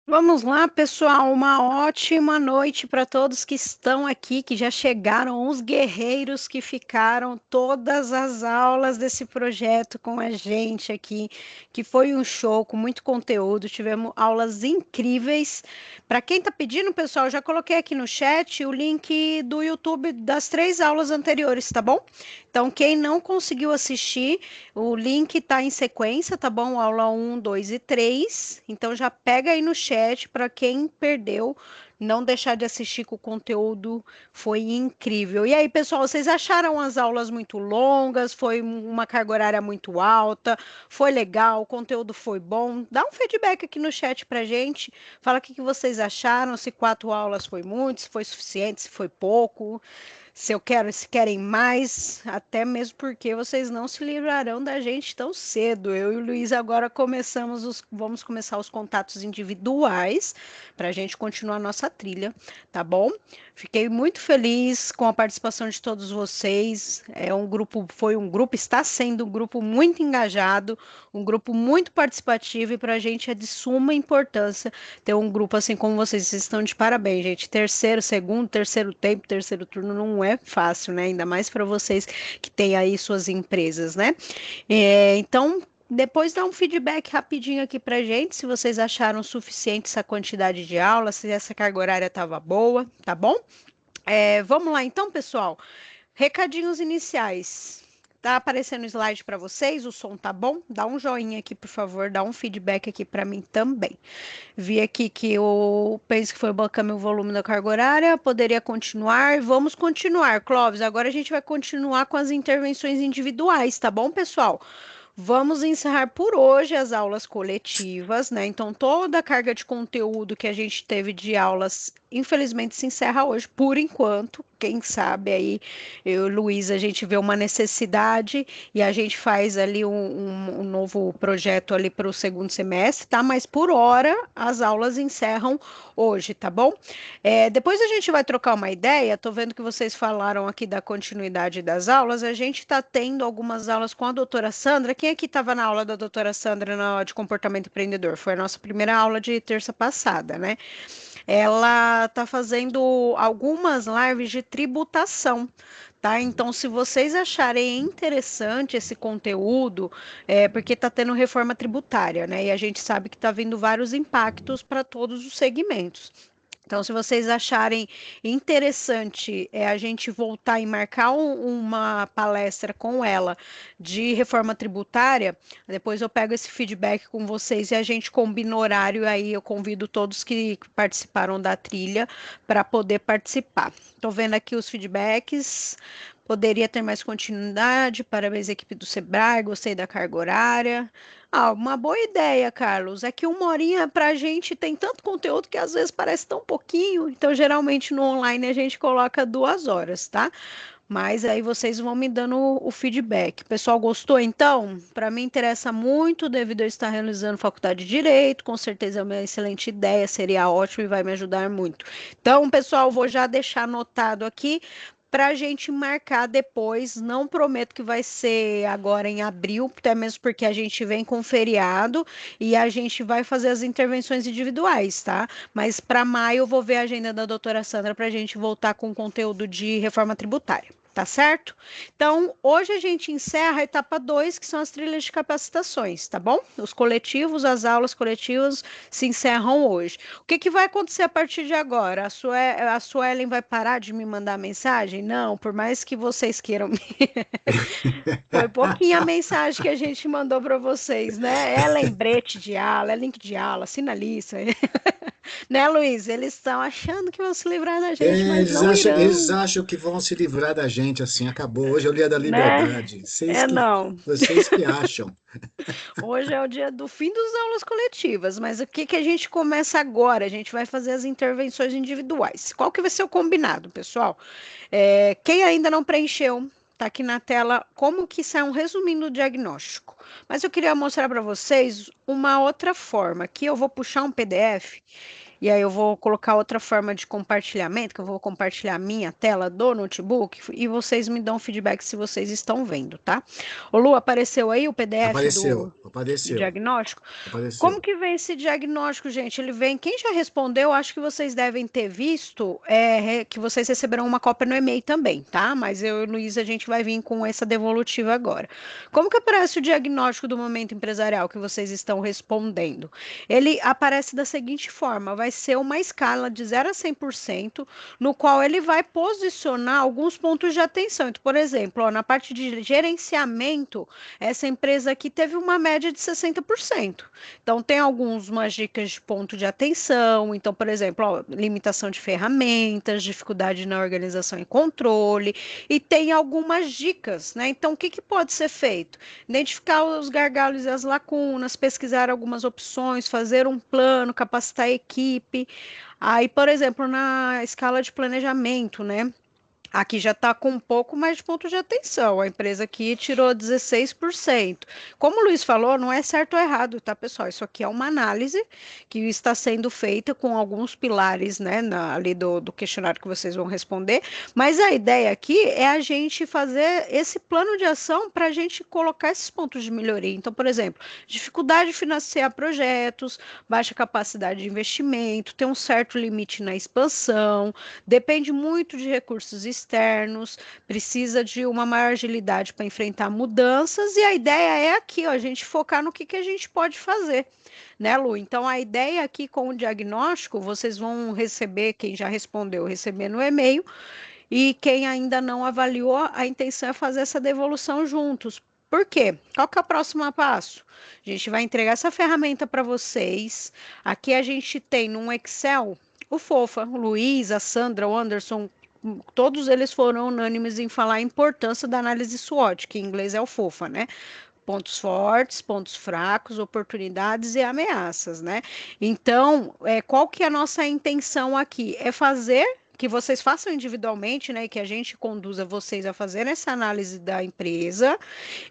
Vamos lá, pessoal. Uma ótima noite para todos que estão aqui, que já chegaram, os guerreiros que ficaram todas as aulas desse projeto com a gente aqui, que foi um show com muito conteúdo. Tivemos aulas incríveis. Para quem está pedindo, pessoal, já coloquei aqui no chat o link do YouTube das três aulas anteriores, tá bom? Então, quem não conseguiu assistir, o link está em sequência, tá bom? Aula um, 2 e 3. Então já pega aí no chat para quem perdeu não deixar de assistir, que o conteúdo foi incrível. E aí, pessoal, vocês acharam as aulas muito longas? Foi uma carga horária muito alta? Foi legal? O conteúdo foi bom? Dá um feedback aqui no chat pra gente. Fala o que vocês acharam, se 4 aulas foi muito, se foi suficiente, se foi pouco. Se eu quero, se querem mais, até mesmo porque vocês não se livrarão da gente tão cedo. Eu e o Luiz agora vamos começar os contatos individuais para a gente continuar a nossa trilha, tá bom? Fiquei muito feliz com a participação de todos vocês. Foi um grupo, está sendo um grupo muito engajado, um grupo muito participativo e para a gente é de suma importância ter um grupo assim como vocês. Vocês estão de parabéns, gente. Terceiro, segundo, terceiro tempo, terceiro turno não é fácil, né? Ainda mais para vocês que têm aí suas empresas, né? Então, depois dá um feedback rapidinho aqui para gente, se vocês acharam suficiente essa quantidade de aula, se essa carga horária estava boa, tá bom? Vamos lá então, pessoal. Recadinhos iniciais. Tá aparecendo o slide para vocês? O som tá bom? Dá um joinha aqui, por favor, dá um feedback aqui para mim também. Vi aqui que eu penso que foi bacana o volume da carga horária. Poderia continuar. Vamos continuar, Clóvis. Agora a gente vai continuar com as intervenções individuais, tá bom, pessoal? Vamos encerrar por hoje as aulas coletivas, né? Então, toda a carga de conteúdo que a gente teve de aulas, infelizmente, se encerra hoje, por enquanto. Quem sabe aí, eu e o Luiz, a gente vê uma necessidade e a gente faz ali um novo projeto ali para o segundo semestre, tá? Mas por hora, as aulas encerram hoje, tá bom? Depois a gente vai trocar uma ideia. Tô vendo que vocês falaram aqui da continuidade das aulas. A gente está tendo algumas aulas com a doutora Sandra. Quem aqui estava na aula da doutora Sandra na aula de comportamento empreendedor? Foi a nossa primeira aula de terça passada, né? Ela está fazendo algumas lives de tributação. Tá? Então, se vocês acharem interessante esse conteúdo, porque está tendo reforma tributária, né? E a gente sabe que está vindo vários impactos para todos os segmentos. Então, se vocês acharem interessante a gente voltar e marcar uma palestra com ela de reforma tributária, depois eu pego esse feedback com vocês e a gente combina horário aí. Eu convido todos que participaram da trilha para poder participar. Estou vendo aqui os feedbacks. Poderia ter mais continuidade. Parabéns, equipe do Sebrae. Gostei da carga horária. Ah, uma boa ideia, Carlos. É que uma horinha para a gente tem tanto conteúdo que às vezes parece tão pouquinho. Então, geralmente no online a gente coloca 2 horas, tá? Mas aí vocês vão me dando o feedback. O pessoal gostou, então? Para mim interessa muito, devido a eu estar realizando faculdade de Direito. Com certeza é uma excelente ideia, seria ótimo e vai me ajudar muito. Então, pessoal, vou já deixar anotado aqui para a gente marcar depois. Não prometo que vai ser agora em abril, até mesmo porque a gente vem com feriado e a gente vai fazer as intervenções individuais, tá? Mas para maio eu vou ver a agenda da doutora Sandra para a gente voltar com o conteúdo de reforma tributária. Tá certo? Então, hoje a gente encerra a etapa 2, que são as trilhas de capacitações, tá bom? Os coletivos, as aulas coletivas se encerram hoje. O que que vai acontecer a partir de agora? A Suelen vai parar de me mandar mensagem? Não, por mais que vocês queiram. Foi pouquinha a mensagem que a gente mandou para vocês, né? É lembrete de aula, é link de aula, assina a lista. Né, Luiz? Eles estão achando que vão se livrar da gente, mas Eles não acham, eles irão, acham que vão se livrar da gente assim, acabou. Hoje é o dia da né? liberdade. Não. Vocês que acham. Hoje é o dia do fim das aulas coletivas, mas o que que a gente começa agora? A gente vai fazer as intervenções individuais. Qual que vai ser o combinado, pessoal? Quem ainda não preencheu, tá aqui na tela como que sai um resumindo do diagnóstico. Mas eu queria mostrar para vocês uma outra forma. Aqui eu vou puxar um PDF E aí eu vou colocar outra forma de compartilhamento, que eu vou compartilhar a minha tela do notebook e vocês me dão feedback se vocês estão vendo, tá? Ô Lu, apareceu aí o PDF Apareceu, do apareceu, diagnóstico? Como apareceu. que vem esse diagnóstico, gente? Ele vem. Quem já respondeu, acho que vocês devem ter visto que vocês receberão uma cópia no e-mail também, tá? Mas eu e Luiz, a gente vai vir com essa devolutiva agora. Como que aparece o diagnóstico do momento empresarial que vocês estão respondendo? Ele aparece da seguinte forma: vai ser uma escala de 0 a 100%, no qual ele vai posicionar alguns pontos de atenção. Então, por exemplo, ó, na parte de gerenciamento, essa empresa aqui teve uma média de 60%. Então, tem algumas dicas de ponto de atenção. Então, por exemplo, ó, limitação de ferramentas, dificuldade na organização e controle, e tem algumas dicas, né? Então, o que que pode ser feito? Identificar os gargalos e as lacunas, pesquisar algumas opções, fazer um plano, capacitar a equipe. Aí, por exemplo, na escala de planejamento, né? Aqui já está com um pouco mais de ponto de atenção. A empresa aqui tirou 16%. Como o Luiz falou, não é certo ou errado, tá, pessoal? Isso aqui é uma análise que está sendo feita com alguns pilares, né, ali do questionário que vocês vão responder. Mas a ideia aqui é a gente fazer esse plano de ação para a gente colocar esses pontos de melhoria. Então, por exemplo, dificuldade de financiar projetos, baixa capacidade de investimento, tem um certo limite na expansão, depende muito de recursos externos, precisa de uma maior agilidade para enfrentar mudanças, e a ideia é aqui, ó, a gente focar no que a gente pode fazer, né, Lu? Então, a ideia aqui com o diagnóstico, vocês vão receber, quem já respondeu, receber no e-mail, e quem ainda não avaliou, a intenção é fazer essa devolução juntos. Por quê? Qual que é o próximo passo? A gente vai entregar essa ferramenta para vocês. Aqui a gente tem num Excel o Fofa, o Luiz, a Sandra, o Anderson, todos eles foram unânimes em falar a importância da análise SWOT, que em inglês é o Fofa, né? Pontos fortes, pontos fracos, oportunidades e ameaças, né? Então, qual que é a nossa intenção aqui? É fazer que vocês façam individualmente, né? Que a gente conduza vocês a fazer essa análise da empresa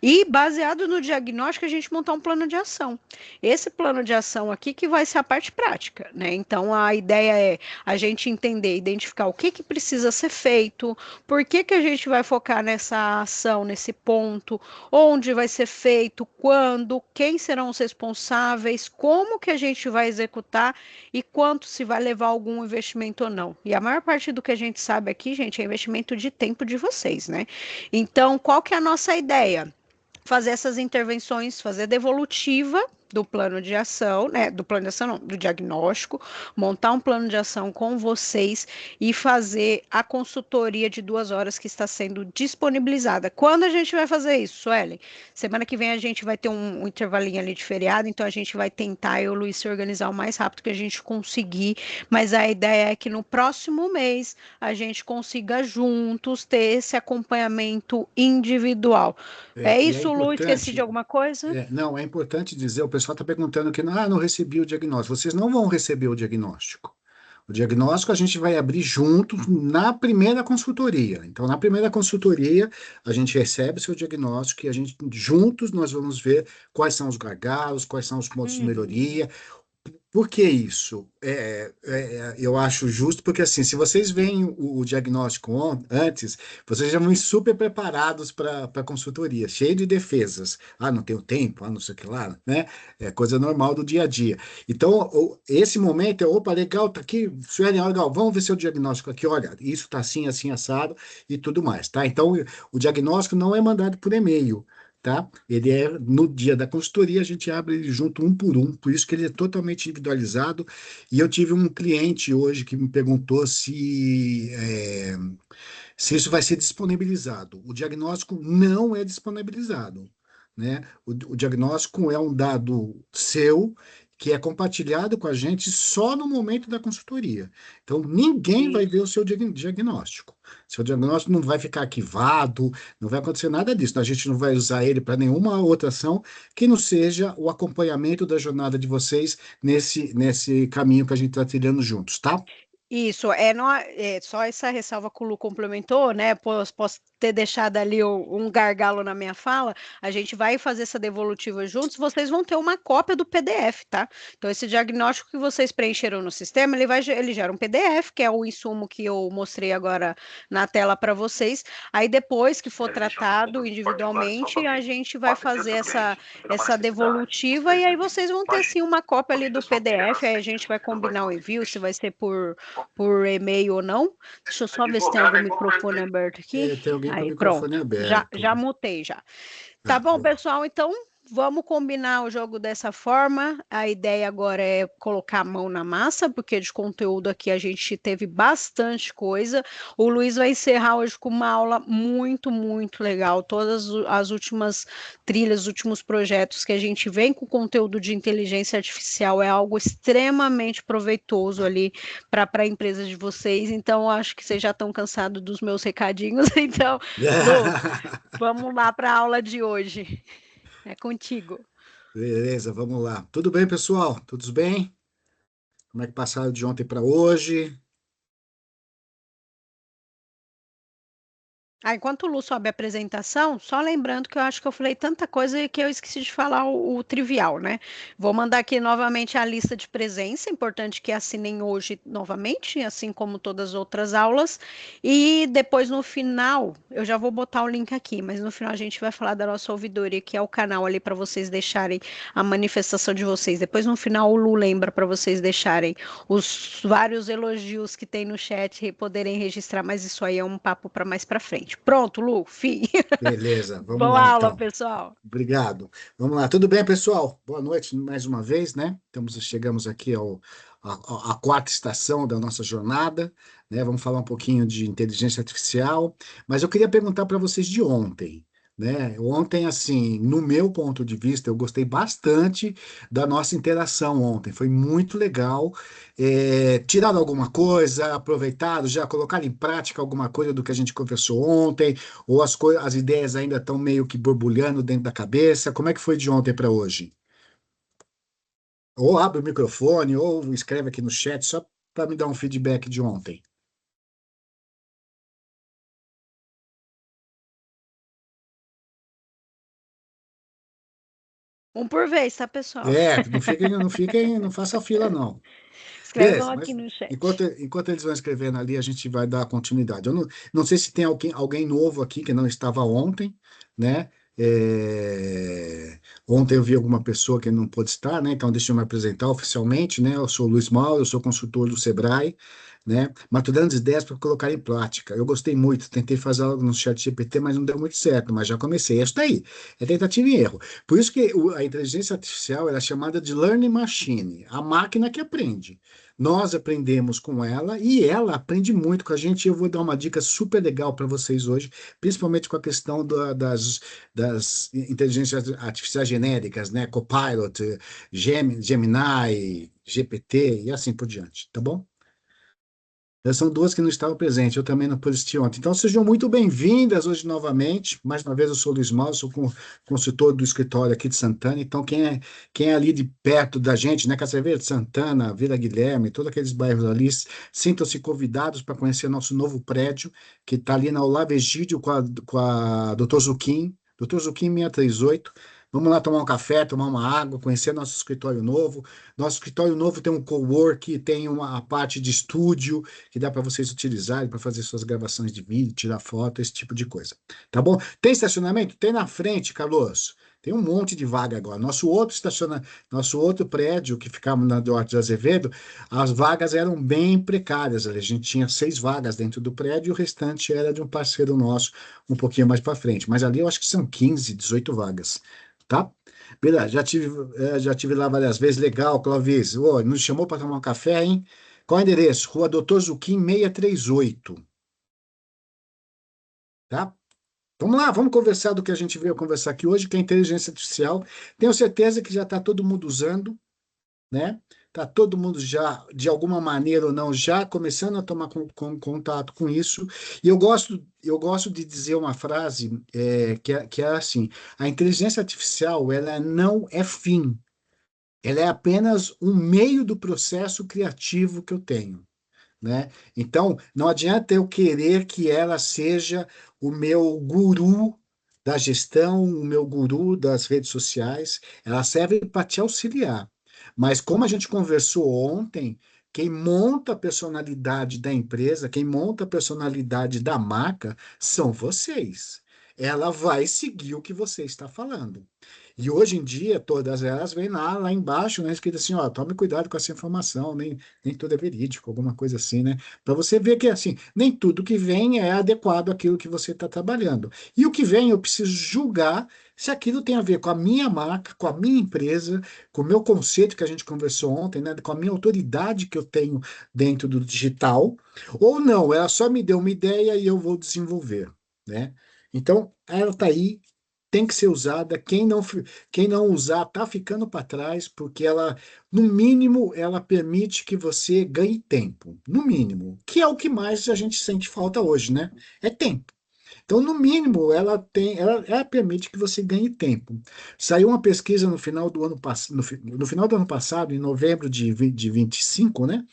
e, baseado no diagnóstico, a gente montar um plano de ação. Esse plano de ação aqui que vai ser a parte prática, né? Então, a ideia é a gente entender, identificar o que precisa ser feito, por que a gente vai focar nessa ação, nesse ponto, onde vai ser feito, quando, quem serão os responsáveis, como que a gente vai executar e quanto se vai levar algum investimento ou não. E a maior parte do que a gente sabe aqui, gente, é investimento de tempo de vocês, né? Então, qual que é a nossa ideia? Fazer essas intervenções, fazer devolutiva do plano de ação, né? Do plano de ação, não, do diagnóstico, montar um plano de ação com vocês e fazer a consultoria de 2 horas que está sendo disponibilizada. Quando a gente vai fazer isso, Suelen? Semana que vem a gente vai ter um intervalinho ali de feriado, então a gente vai tentar, eu e o Luiz, se organizar o mais rápido que a gente conseguir, mas a ideia é que no próximo mês a gente consiga juntos ter esse acompanhamento individual. É E é isso, Lu? Esqueci de importante, alguma coisa? não, é importante dizer, o pessoal está perguntando que não recebi o diagnóstico. Vocês não vão receber o diagnóstico. O diagnóstico a gente vai abrir junto na primeira consultoria. Então, na primeira consultoria, a gente recebe o seu diagnóstico e a gente, juntos, nós vamos ver quais são os gargalos, quais são os pontos de Uhum. melhoria. Por que isso? Eu acho justo, porque assim, se vocês veem o diagnóstico antes, vocês já vão super preparados para a consultoria, cheio de defesas. Ah, não tenho tempo, ah, não sei o que lá, né? É coisa normal do dia a dia. Então, esse momento é, opa, legal, tá aqui, Suelen, legal, vamos ver seu diagnóstico aqui, olha, isso tá assim, assim, assado e tudo mais, tá? Então, o diagnóstico não é mandado por e-mail. Tá? Ele é no dia da consultoria, a gente abre ele junto um por um, por isso que ele é totalmente individualizado. E eu tive um cliente hoje que me perguntou se isso vai ser disponibilizado. O diagnóstico não é disponibilizado, né? O diagnóstico é um dado seu que é compartilhado com a gente só no momento da consultoria. Então, ninguém vai ver o seu diagnóstico. Seu diagnóstico não vai ficar arquivado, não vai acontecer nada disso. A gente não vai usar ele para nenhuma outra ação que não seja o acompanhamento da jornada de vocês nesse caminho que a gente está trilhando juntos, tá? Isso, não, só essa ressalva que o Lu complementou, né? Posso ter deixado ali um gargalo na minha fala, a gente vai fazer essa devolutiva juntos, vocês vão ter uma cópia do PDF, tá? Então, esse diagnóstico que vocês preencheram no sistema, ele gera um PDF, que é o insumo que eu mostrei agora na tela para vocês. Aí, depois que for tratado individualmente, a gente vai fazer essa devolutiva e aí vocês vão ter, sim, uma cópia ali do PDF, aí a gente vai combinar o envio, se vai ser por e-mail ou não. Deixa eu só ver se tem algum microfone aberto aqui. Tem alguém com o Aí, microfone pronto. Já, aberto. já mutei já. Tá Tá, bom, pessoal? Então, vamos combinar o jogo dessa forma. A ideia agora é colocar a mão na massa, porque de conteúdo aqui a gente teve bastante coisa. O Luiz vai encerrar hoje com uma aula muito, muito legal. Todas as últimas trilhas, os últimos projetos que a gente vem com conteúdo de inteligência artificial é algo extremamente proveitoso ali para a empresa de vocês. Então, acho que vocês já estão cansados dos meus recadinhos. Então, Lu, vamos lá para a aula de hoje. É contigo. Beleza, vamos lá. Tudo bem, pessoal? Todos bem? Como é que passaram de ontem para hoje? Enquanto o Lu sobe a apresentação, só lembrando que eu acho que eu falei tanta coisa que eu esqueci de falar o trivial, né? Vou mandar aqui novamente a lista de presença, importante que assinem hoje novamente, assim como todas as outras aulas. E depois no final, eu já vou botar o link aqui, mas no final a gente vai falar da nossa ouvidoria, que é o canal ali para vocês deixarem a manifestação de vocês. Depois no final o Lu lembra para vocês deixarem os vários elogios que tem no chat e poderem registrar, mas isso aí é um papo para mais para frente. Pronto, Lu, fim. Beleza, vamos Boa lá aula, então. pessoal. Obrigado. Vamos lá. Tudo bem, pessoal? Boa noite mais uma vez, né? Chegamos aqui à quarta estação da nossa jornada, né? Vamos falar um pouquinho de inteligência artificial, mas eu queria perguntar para vocês de ontem, né? Ontem, assim, no meu ponto de vista, eu gostei bastante da nossa interação ontem. Foi muito legal. Tiraram alguma coisa, aproveitado, já colocaram em prática alguma coisa do que a gente conversou ontem, ou as ideias ainda estão meio que borbulhando dentro da cabeça? Como é que foi de ontem para hoje? Ou abre o microfone, ou escreve aqui no chat, só para me dar um feedback de ontem. Um por vez, tá, pessoal? Não faça fila, não. Escrevam Beleza, aqui mas no chat. enquanto eles vão escrevendo ali, a gente vai dar continuidade. Eu não sei se tem alguém novo aqui que não estava ontem, né? Ontem eu vi alguma pessoa que não pôde estar, né? Então deixa eu me apresentar oficialmente, né? Eu sou o Luiz Mauro, eu sou consultor do Sebrae, né? Mas estou dando as ideias para colocar em prática. Eu gostei muito, tentei fazer algo no chat GPT, mas não deu muito certo, mas já comecei. É isso daí, é tentativa e erro. Por isso que a inteligência artificial ela é chamada de learning machine, a máquina que aprende. Nós aprendemos com ela e ela aprende muito com a gente. Eu vou dar uma dica super legal para vocês hoje, principalmente com a questão das inteligências artificiais genéricas, né? Copilot, Gemini, GPT e assim por diante, tá bom? São duas que não estavam presentes, eu também não pude assistir ontem. Então, sejam muito bem-vindas hoje novamente. Mais uma vez, eu sou o Luiz Mauro, sou consultor do escritório aqui de Santana. Então, quem é ali de perto da gente, né, Casa Verde, Santana, Vila Guilherme, todos aqueles bairros ali, sintam-se convidados para conhecer nosso novo prédio, que está ali na Olavo Egídio com a Dr. Zuquim, Dr. Zuquim 638. Vamos lá tomar um café, tomar uma água, conhecer nosso escritório novo. Nosso escritório novo tem um cowork, tem uma parte de estúdio, que dá para vocês utilizarem para fazer suas gravações de vídeo, tirar foto, esse tipo de coisa. Tá bom? Tem estacionamento? Tem na frente, Carlos. Tem um monte de vaga agora. Nosso outro prédio que ficava na Duarte de Azevedo, as vagas eram bem precárias. A gente tinha 6 vagas dentro do prédio e o restante era de um parceiro nosso, um pouquinho mais para frente. Mas ali eu acho que são 15, 18 vagas. Tá? Beleza, já tive lá várias vezes. Legal, Clovis. Ô, nos chamou para tomar um café, hein? Qual é o endereço? Rua Doutor Zuquim 638, tá? Vamos lá, vamos conversar do que a gente veio conversar aqui hoje, que é inteligência artificial. Tenho certeza que já está todo mundo usando, né? Está todo mundo já, de alguma maneira ou não, já começando a tomar contato com isso. E eu gosto de dizer uma frase que é assim: a inteligência artificial ela não é fim, ela é apenas um meio do processo criativo que eu tenho. né? Então, não adianta eu querer que ela seja o meu guru da gestão, o meu guru das redes sociais. Ela serve para te auxiliar. Mas como a gente conversou ontem, quem monta a personalidade da empresa, quem monta a personalidade da marca, são vocês. Ela vai seguir o que você está falando. E hoje em dia, todas elas vêm lá embaixo, né, escrito assim, ó, tome cuidado com essa informação, nem tudo é verídico, alguma coisa assim, né? Para você ver que, assim, nem tudo que vem é adequado àquilo que você está trabalhando. E o que vem, eu preciso julgar se aquilo tem a ver com a minha marca, com a minha empresa, com o meu conceito que a gente conversou ontem, né, com a minha autoridade que eu tenho dentro do digital, ou não, ela só me deu uma ideia e eu vou desenvolver, né? Então, ela está aí, tem que ser usada. Quem não usar está ficando para trás, porque ela, no mínimo, ela permite que você ganhe tempo. No mínimo, que é o que mais a gente sente falta hoje, né? É tempo. Então, no mínimo, ela permite que você ganhe tempo. Saiu uma pesquisa no final do ano, no final do ano passado, em novembro de 25, né?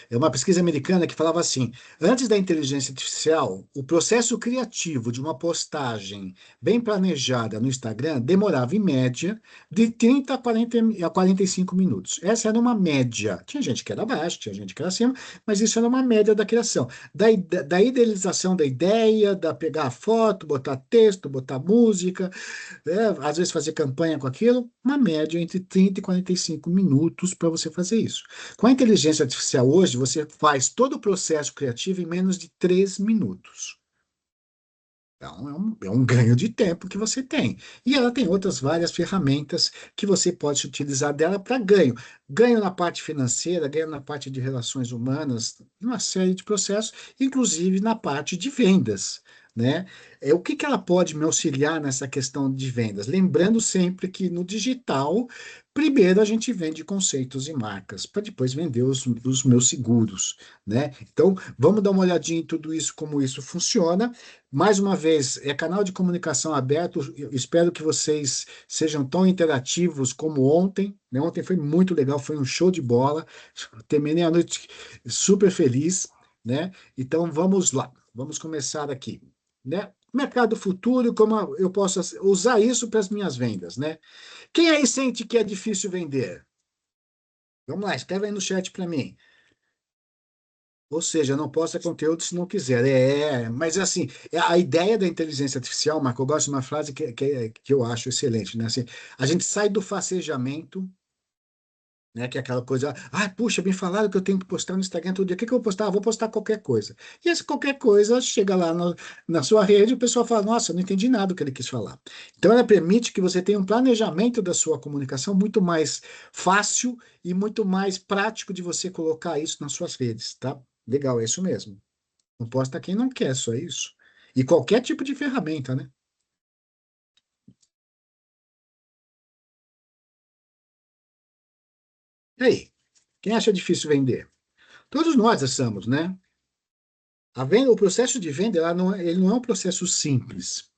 É uma pesquisa americana que falava assim: antes da inteligência artificial, o processo criativo de uma postagem bem planejada no Instagram demorava, em média, de 30 a 45 minutos. Essa era uma média. Tinha gente que era abaixo, tinha gente que era acima, mas isso era uma média da criação. Da idealização da ideia, da pegar a foto, botar texto, botar música, às vezes fazer campanha com aquilo, uma média entre 30 e 45 minutos para você fazer isso. Com a inteligência artificial hoje, você faz todo o processo criativo em menos de 3 minutos. Então, é um ganho de tempo que você tem. E ela tem outras várias ferramentas que você pode utilizar dela para ganho. Ganho na parte financeira, ganho na parte de relações humanas, uma série de processos, inclusive na parte de vendas, né? O que que ela pode me auxiliar nessa questão de vendas? Lembrando sempre que no digital, primeiro a gente vende conceitos e marcas, para depois vender os meus seguros, né? Então, vamos dar uma olhadinha em tudo isso, como isso funciona. Mais uma vez, é canal de comunicação aberto. Eu espero que vocês sejam tão interativos como ontem, né? Ontem foi muito legal, foi um show de bola. Terminei a noite super feliz, né? Então vamos lá, vamos começar aqui, né? Mercado futuro, como eu posso usar isso para as minhas vendas, né? Quem aí sente que é difícil vender? Vamos lá, escreve aí no chat para mim. Ou seja, não posta conteúdo se não quiser. Mas assim, a ideia da inteligência artificial, Marco, eu gosto de uma frase que eu acho excelente, né? Assim, a gente sai do facejamento, né? Que é aquela coisa, puxa, me falaram que eu tenho que postar no Instagram todo dia. O que que eu vou postar? Vou postar qualquer coisa. E essa qualquer coisa chega lá na sua rede e o pessoal fala, nossa, eu não entendi nada do que ele quis falar. Então, ela permite que você tenha um planejamento da sua comunicação muito mais fácil e muito mais prático de você colocar isso nas suas redes, tá? Legal, é isso mesmo. Não posta quem não quer, só isso. E qualquer tipo de ferramenta, né? E aí, quem acha difícil vender? Todos nós achamos, né? A venda, o processo de venda, ele não é um processo simples.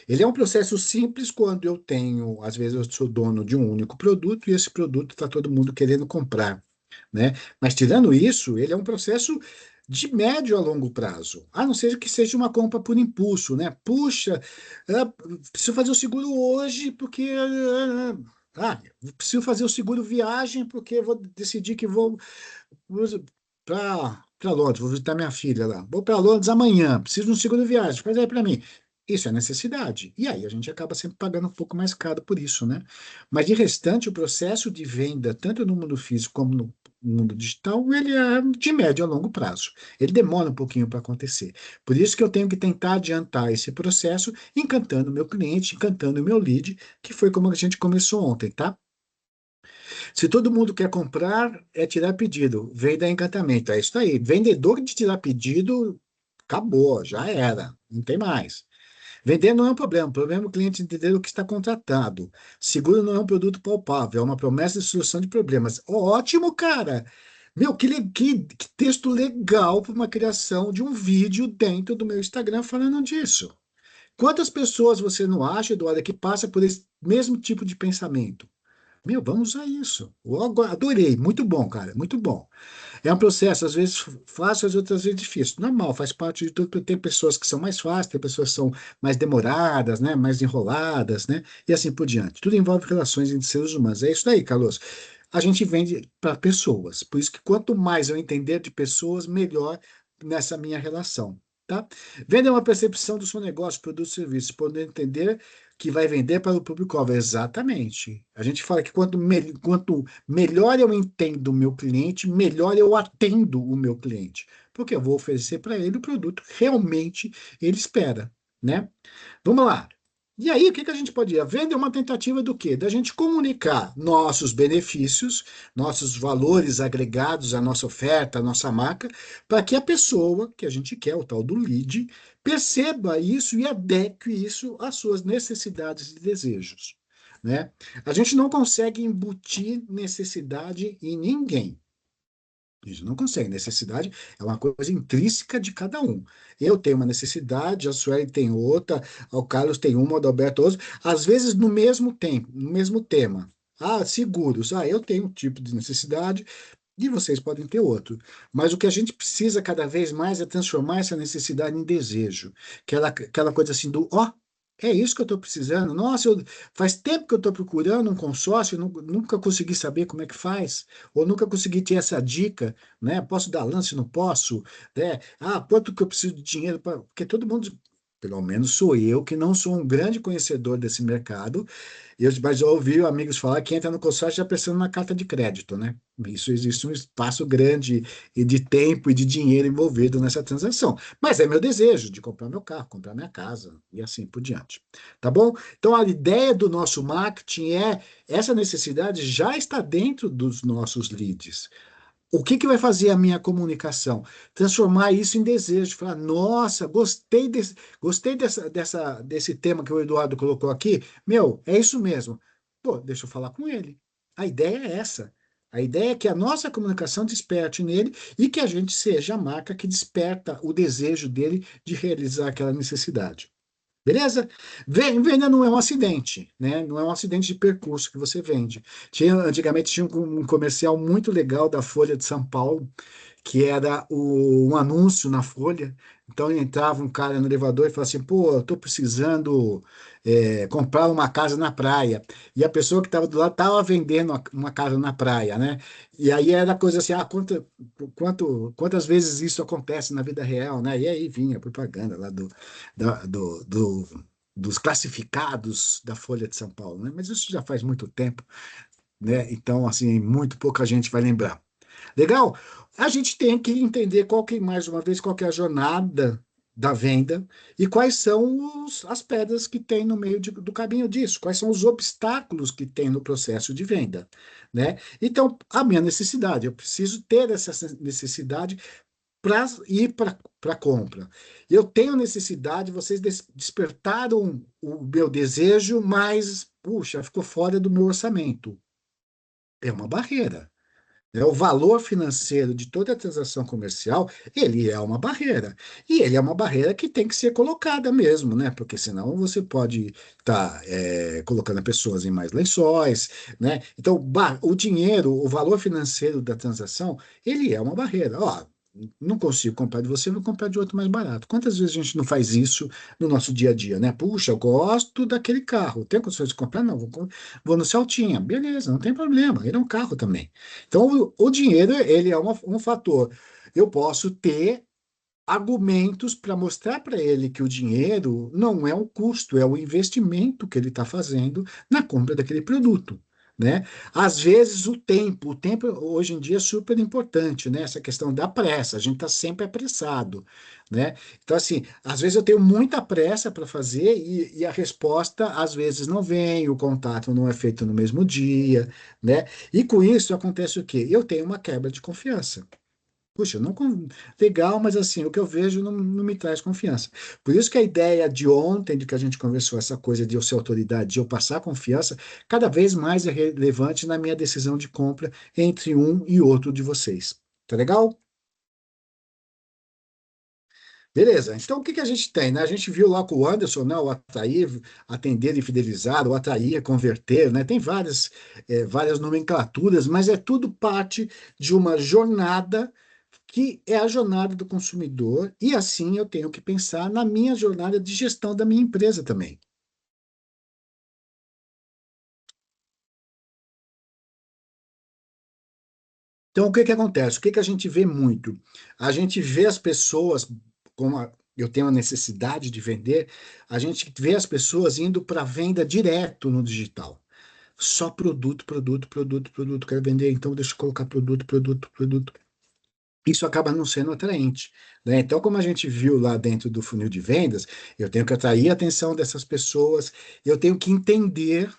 Ele é um processo simples quando eu tenho, às vezes eu sou dono de um único produto e esse produto está todo mundo querendo comprar, né? Mas tirando isso, ele é um processo de médio a longo prazo, a não ser que seja uma compra por impulso, né? Puxa, preciso fazer o seguro hoje porque preciso fazer o seguro viagem porque eu vou decidir que vou para Londres, vou visitar minha filha lá. Vou para Londres amanhã, preciso de um seguro viagem, faz aí para mim. Isso é necessidade. E aí a gente acaba sempre pagando um pouco mais caro por isso, né? Mas de restante, o processo de venda, tanto no mundo físico como no mundo digital, ele é de médio a longo prazo. Ele demora um pouquinho para acontecer. Por isso que eu tenho que tentar adiantar esse processo, encantando o meu cliente, encantando o meu lead, que foi como a gente começou ontem, tá? Se todo mundo quer comprar, é tirar pedido. Venda encantamento. É isso aí. Vendedor de tirar pedido, acabou, já era. Não tem mais. Vender não é um problema. O problema é o cliente entender o que está contratado. Seguro não é um produto palpável, é uma promessa de solução de problemas. Ótimo, cara! Meu, que texto legal para uma criação de um vídeo dentro do meu Instagram falando disso. Quantas pessoas você não acha, Eduardo, que passa por esse mesmo tipo de pensamento? Meu, vamos usar isso. Eu adorei, muito bom, cara, muito bom. É um processo, às vezes fácil, às outras vezes difícil. Normal, faz parte de tudo. Tem pessoas que são mais fáceis, tem pessoas que são mais demoradas, né? Mais enroladas, né? E assim por diante. Tudo envolve relações entre seres humanos. É isso aí, Carlos. A gente vende para pessoas. Por isso que quanto mais eu entender de pessoas, melhor nessa minha relação. Tá? Venda é uma percepção do seu negócio, produto, serviço, poder entender que vai vender para o público-alvo. Exatamente. A gente fala que quanto melhor eu entendo o meu cliente, melhor eu atendo o meu cliente. Porque eu vou oferecer para ele o produto que realmente ele espera, né? Vamos lá. E aí, o que que a gente pode ir? A venda é uma tentativa do quê? Da gente comunicar nossos benefícios, nossos valores agregados à nossa oferta, à nossa marca, para que a pessoa que a gente quer, o tal do lead, perceba isso e adeque isso às suas necessidades e desejos, né? A gente não consegue embutir necessidade em ninguém. A gente não consegue. Necessidade é uma coisa intrínseca de cada um. Eu tenho uma necessidade, a Sueli tem outra, o Carlos tem uma, o Adalberto outra, às vezes no mesmo tempo, no mesmo tema. Ah, seguros. Ah, eu tenho um tipo de necessidade e vocês podem ter outro. Mas o que a gente precisa cada vez mais é transformar essa necessidade em desejo. Aquela coisa assim do, ó, é isso que eu estou precisando. Nossa, faz tempo que eu estou procurando um consórcio, e nunca consegui saber como é que faz, ou nunca consegui ter essa dica, né? Posso dar lance, não posso, né? Ah, quanto que eu preciso de dinheiro para. Porque todo mundo, pelo menos sou eu, que não sou um grande conhecedor desse mercado, mas eu ouvi amigos falar que entra no consórcio já pensando na carta de crédito, né? Isso existe um espaço grande e de tempo e de dinheiro envolvido nessa transação. Mas é meu desejo de comprar meu carro, comprar minha casa e assim por diante. Tá bom? Então a ideia do nosso marketing é essa necessidade já está dentro dos nossos leads. O que que vai fazer a minha comunicação? Transformar isso em desejo. Falar, nossa, desse tema que o Eduardo colocou aqui. Meu, é isso mesmo. Pô, deixa eu falar com ele. A ideia é essa. A ideia é que a nossa comunicação desperte nele e que a gente seja a marca que desperta o desejo dele de realizar aquela necessidade. Beleza? Venda não é um acidente, né? Não é um acidente de percurso que você vende. Antigamente tinha um comercial muito legal da Folha de São Paulo, que era um anúncio na Folha. Então entrava um cara no elevador e falava assim: pô, eu tô precisando comprar uma casa na praia. E a pessoa que estava do lado estava vendendo uma casa na praia, né? E aí era coisa assim: quantas vezes isso acontece na vida real, né? E aí vinha a propaganda lá da- do, do- dos classificados da Folha de São Paulo, né? Mas isso já faz muito tempo, né? Então, assim, muito pouca gente vai lembrar. Legal? A gente tem que entender mais uma vez, qual que é a jornada da venda e quais são as pedras que tem no meio do caminho disso, quais são os obstáculos que tem no processo de venda, né? Então, a minha necessidade, eu preciso ter essa necessidade para ir para a compra. Eu tenho necessidade, vocês despertaram o meu desejo, mas, puxa, ficou fora do meu orçamento. É uma barreira. O valor financeiro de toda a transação comercial, ele é uma barreira. E ele é uma barreira que tem que ser colocada mesmo, né? Porque senão você pode estar colocando pessoas em mais lençóis, né? Então, o dinheiro, o valor financeiro da transação, ele é uma barreira. Ó, não consigo comprar de você, vou comprar de outro mais barato. Quantas vezes a gente não faz isso no nosso dia a dia, né? Puxa, eu gosto daquele carro. Tem condições de comprar? Não, vou no Celtinha. Beleza, não tem problema. Ele é um carro também. Então, o dinheiro, ele é um fator. Eu posso ter argumentos para mostrar para ele que o dinheiro não é um custo, é o investimento que ele está fazendo na compra daquele produto, né? Às vezes o tempo hoje em dia é super importante, né? Essa questão da pressa, a gente está sempre apressado, né? Então, assim, às vezes eu tenho muita pressa para fazer e a resposta às vezes não vem, o contato não é feito no mesmo dia, né? E com isso acontece o quê? Eu tenho uma quebra de confiança. Puxa, não, legal, mas assim, o que eu vejo não me traz confiança. Por isso que a ideia de ontem, de que a gente conversou, essa coisa de eu ser autoridade, de eu passar confiança, cada vez mais é relevante na minha decisão de compra entre um e outro de vocês. Tá legal? Beleza, então o que que a gente tem, né? A gente viu lá com o Anderson, né? O atrair, atender e fidelizar, o atrair, converter, né? Tem várias nomenclaturas, mas é tudo parte de uma jornada que é a jornada do consumidor, e assim eu tenho que pensar na minha jornada de gestão da minha empresa também. Então, o que que acontece? O que que a gente vê muito? A gente vê as pessoas, eu tenho a necessidade de vender, a gente vê as pessoas indo para venda direto no digital. Só produto, produto, produto, produto. Quero vender, então deixa eu colocar produto, produto, produto. Isso acaba não sendo atraente, né? Então, como a gente viu lá dentro do funil de vendas, eu tenho que atrair a atenção dessas pessoas, eu tenho que entender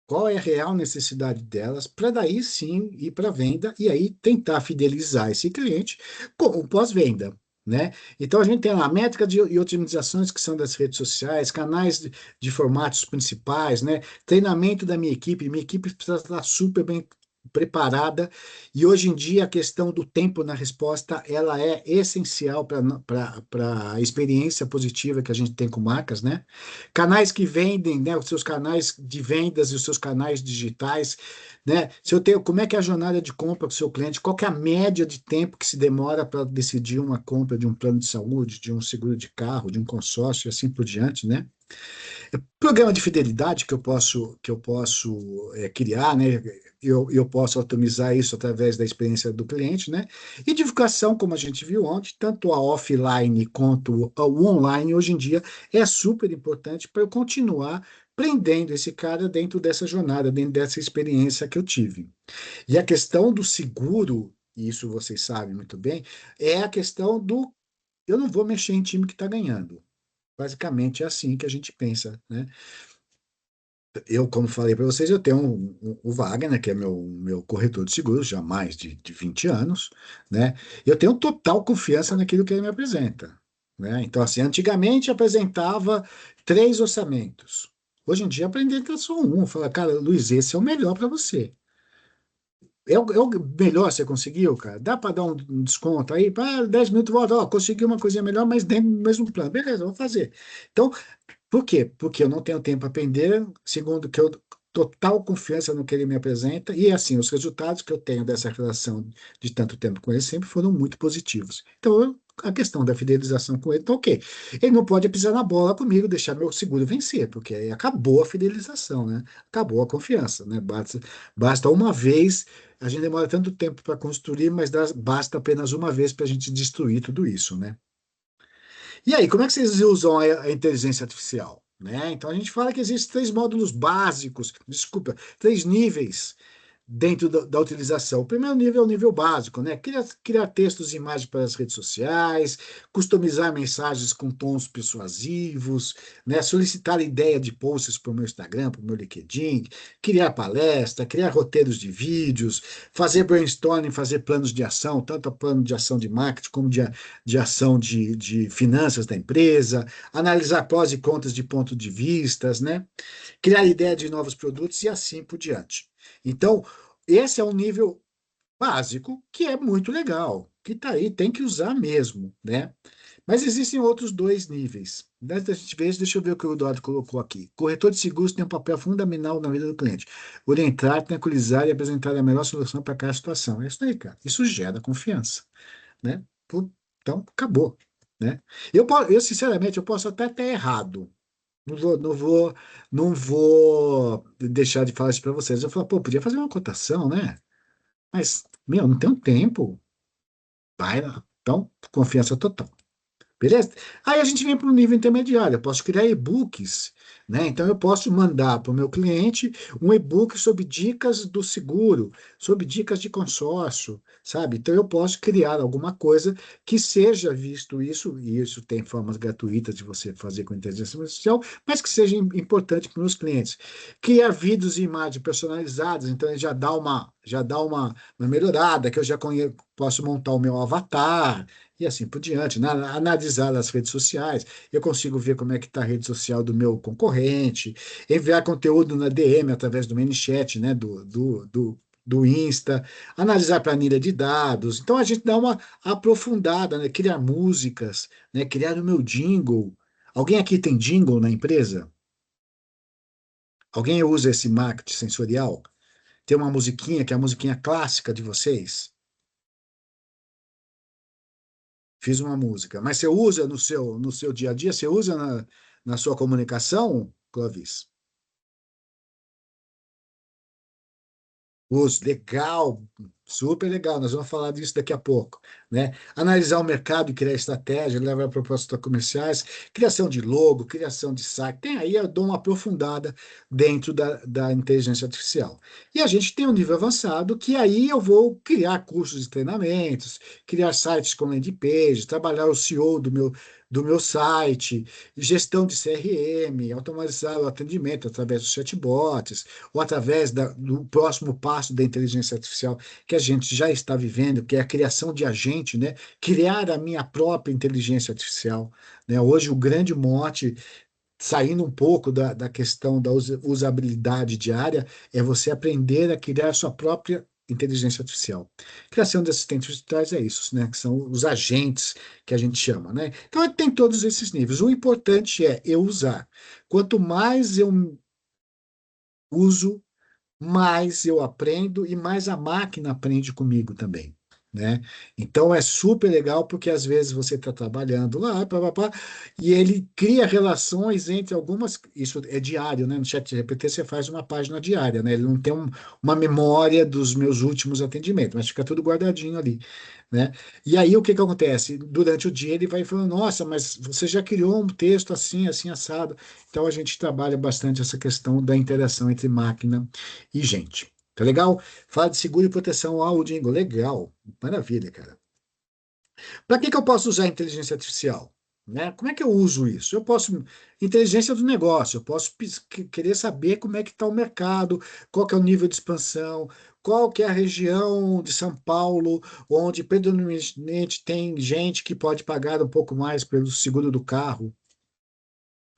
qual é a real necessidade delas, para daí sim ir para a venda e aí tentar fidelizar esse cliente com o pós-venda. Né? Então a gente tem a métrica e otimizações que são das redes sociais, canais de formatos principais, né? Treinamento da minha equipe precisa estar super bem preparada e hoje em dia a questão do tempo na resposta ela é essencial para a experiência positiva que a gente tem com marcas, né? Canais que vendem, né, os seus canais de vendas e os seus canais digitais, né? Se eu tenho, como é que é a jornada de compra do seu cliente? Qual que é a média de tempo que se demora para decidir uma compra de um plano de saúde, de um seguro de carro, de um consórcio e assim por diante, né? Programa de fidelidade que eu posso criar, né? Eu posso otimizar isso através da experiência do cliente, né? E divulgação, como a gente viu ontem, tanto a offline quanto o online, hoje em dia, é super importante para eu continuar prendendo esse cara dentro dessa jornada, dentro dessa experiência que eu tive. E a questão do seguro, e isso vocês sabem muito bem, é a questão do eu não vou mexer em time que está ganhando. Basicamente é assim que a gente pensa, né? Eu, como falei para vocês, eu tenho o Wagner, que é meu corretor de seguros já há mais de 20 anos, né? E eu tenho total confiança naquilo que ele me apresenta, né? Então, assim, antigamente apresentava 3 orçamentos. Hoje em dia apresenta só um. Fala, cara, Luiz, esse é o melhor para você. É o melhor você conseguiu, cara? Dá para dar um desconto aí? Para 10 minutos, volta, ó, consegui uma coisinha melhor, mas dentro do mesmo plano. Beleza, vou fazer. Então, por quê? Porque eu não tenho tempo a perder, segundo, que eu total confiança no que ele me apresenta, e assim, os resultados que eu tenho dessa relação de tanto tempo com ele sempre foram muito positivos. Então, a questão da fidelização com ele, então, ok. Ele não pode pisar na bola comigo, deixar meu seguro vencer, porque aí acabou a fidelização, né? Acabou a confiança, né? Basta uma vez, a gente demora tanto tempo para construir, mas basta apenas uma vez para a gente destruir tudo isso, né? E aí, como é que vocês usam a inteligência artificial? Né? Então, a gente fala que existem 3 módulos básicos, desculpa, 3 níveis dentro da utilização. O primeiro nível é o nível básico, né? Criar textos e imagens para as redes sociais, customizar mensagens com tons persuasivos, né? Solicitar ideia de posts para o meu Instagram, para o meu LinkedIn, criar palestra, criar roteiros de vídeos, fazer brainstorming, fazer planos de ação, tanto plano de ação de marketing como de ação de finanças da empresa, analisar prós e contras de ponto de vistas, né? Criar ideia de novos produtos e assim por diante. Então, esse é um nível básico que é muito legal, que está aí, tem que usar mesmo, né? Mas existem outros 2 níveis. Dessa vez, deixa eu ver o que o Eduardo colocou aqui. Corretor de seguros tem um papel fundamental na vida do cliente. Orientar, tranquilizar e apresentar a melhor solução para cada situação. É isso aí, cara. Isso gera confiança, né? Então, acabou, né? Sinceramente, eu posso até estar errado. Não vou deixar de falar isso para vocês. Eu falo, pô, podia fazer uma cotação, né? Mas, meu, não tenho tempo. Vai lá. Então, confiança total. Beleza? Aí a gente vem para o nível intermediário. Eu posso criar e-books, né? Então eu posso mandar para o meu cliente um e-book sobre dicas do seguro, sobre dicas de consórcio, sabe? Então eu posso criar alguma coisa que seja visto isso, e isso tem formas gratuitas de você fazer com inteligência artificial, mas que seja importante para os meus clientes. Criar vídeos e imagens personalizadas, então ele já dá uma melhorada, que eu já posso montar o meu avatar e assim por diante, né? Analisar as redes sociais, eu consigo ver como é que está a rede social do meu concorrente, enviar conteúdo na DM através do ManyChat, né? do Insta, analisar planilha de dados. Então a gente dá uma aprofundada, né? Criar músicas, né? Criar o meu jingle. Alguém aqui tem jingle na empresa? Alguém usa esse marketing sensorial? Tem uma musiquinha que é a musiquinha clássica de vocês? Fiz uma música. Mas você usa no seu dia a dia? Você usa na sua comunicação, Clovis? Os legal, super legal. Nós vamos falar disso daqui a pouco, né? Analisar o mercado e criar estratégia, levar propostas comerciais, criação de logo, criação de site. Tem aí, eu dou uma aprofundada dentro da inteligência artificial. E a gente tem um nível avançado que aí eu vou criar cursos de treinamentos, criar sites com landing page, trabalhar o SEO do meu site, gestão de CRM, automatizar o atendimento através dos chatbots ou através do próximo passo da inteligência artificial que a gente já está vivendo, que é a criação de agente, né? Criar a minha própria inteligência artificial, né? Hoje, o grande mote, saindo um pouco da questão da usabilidade diária, é você aprender a criar sua própria inteligência artificial. Criação de assistentes virtuais é isso, né? Que são os agentes que a gente chama, né? Então, tem todos esses níveis. O importante é eu usar. Quanto mais eu uso, mais eu aprendo e mais a máquina aprende comigo também, né? Então é super legal porque às vezes você está trabalhando lá, pá, pá, pá, e ele cria relações entre algumas. Isso é diário, né? No ChatGPT você faz uma página diária, né? Ele não tem uma memória dos meus últimos atendimentos, mas fica tudo guardadinho ali, né? E aí o que que acontece? Durante o dia ele vai falando, nossa, mas você já criou um texto assim, assim, assado. Então a gente trabalha bastante essa questão da interação entre máquina e gente. Tá legal? Fala de seguro e proteção ao Dingo. Legal. Maravilha, cara. Para que que eu posso usar a inteligência artificial? Né? Como é que eu uso isso? Eu posso, inteligência do negócio, eu posso querer saber como é que está o mercado, qual que é o nível de expansão, qual que é a região de São Paulo, onde predominantemente tem gente que pode pagar um pouco mais pelo seguro do carro.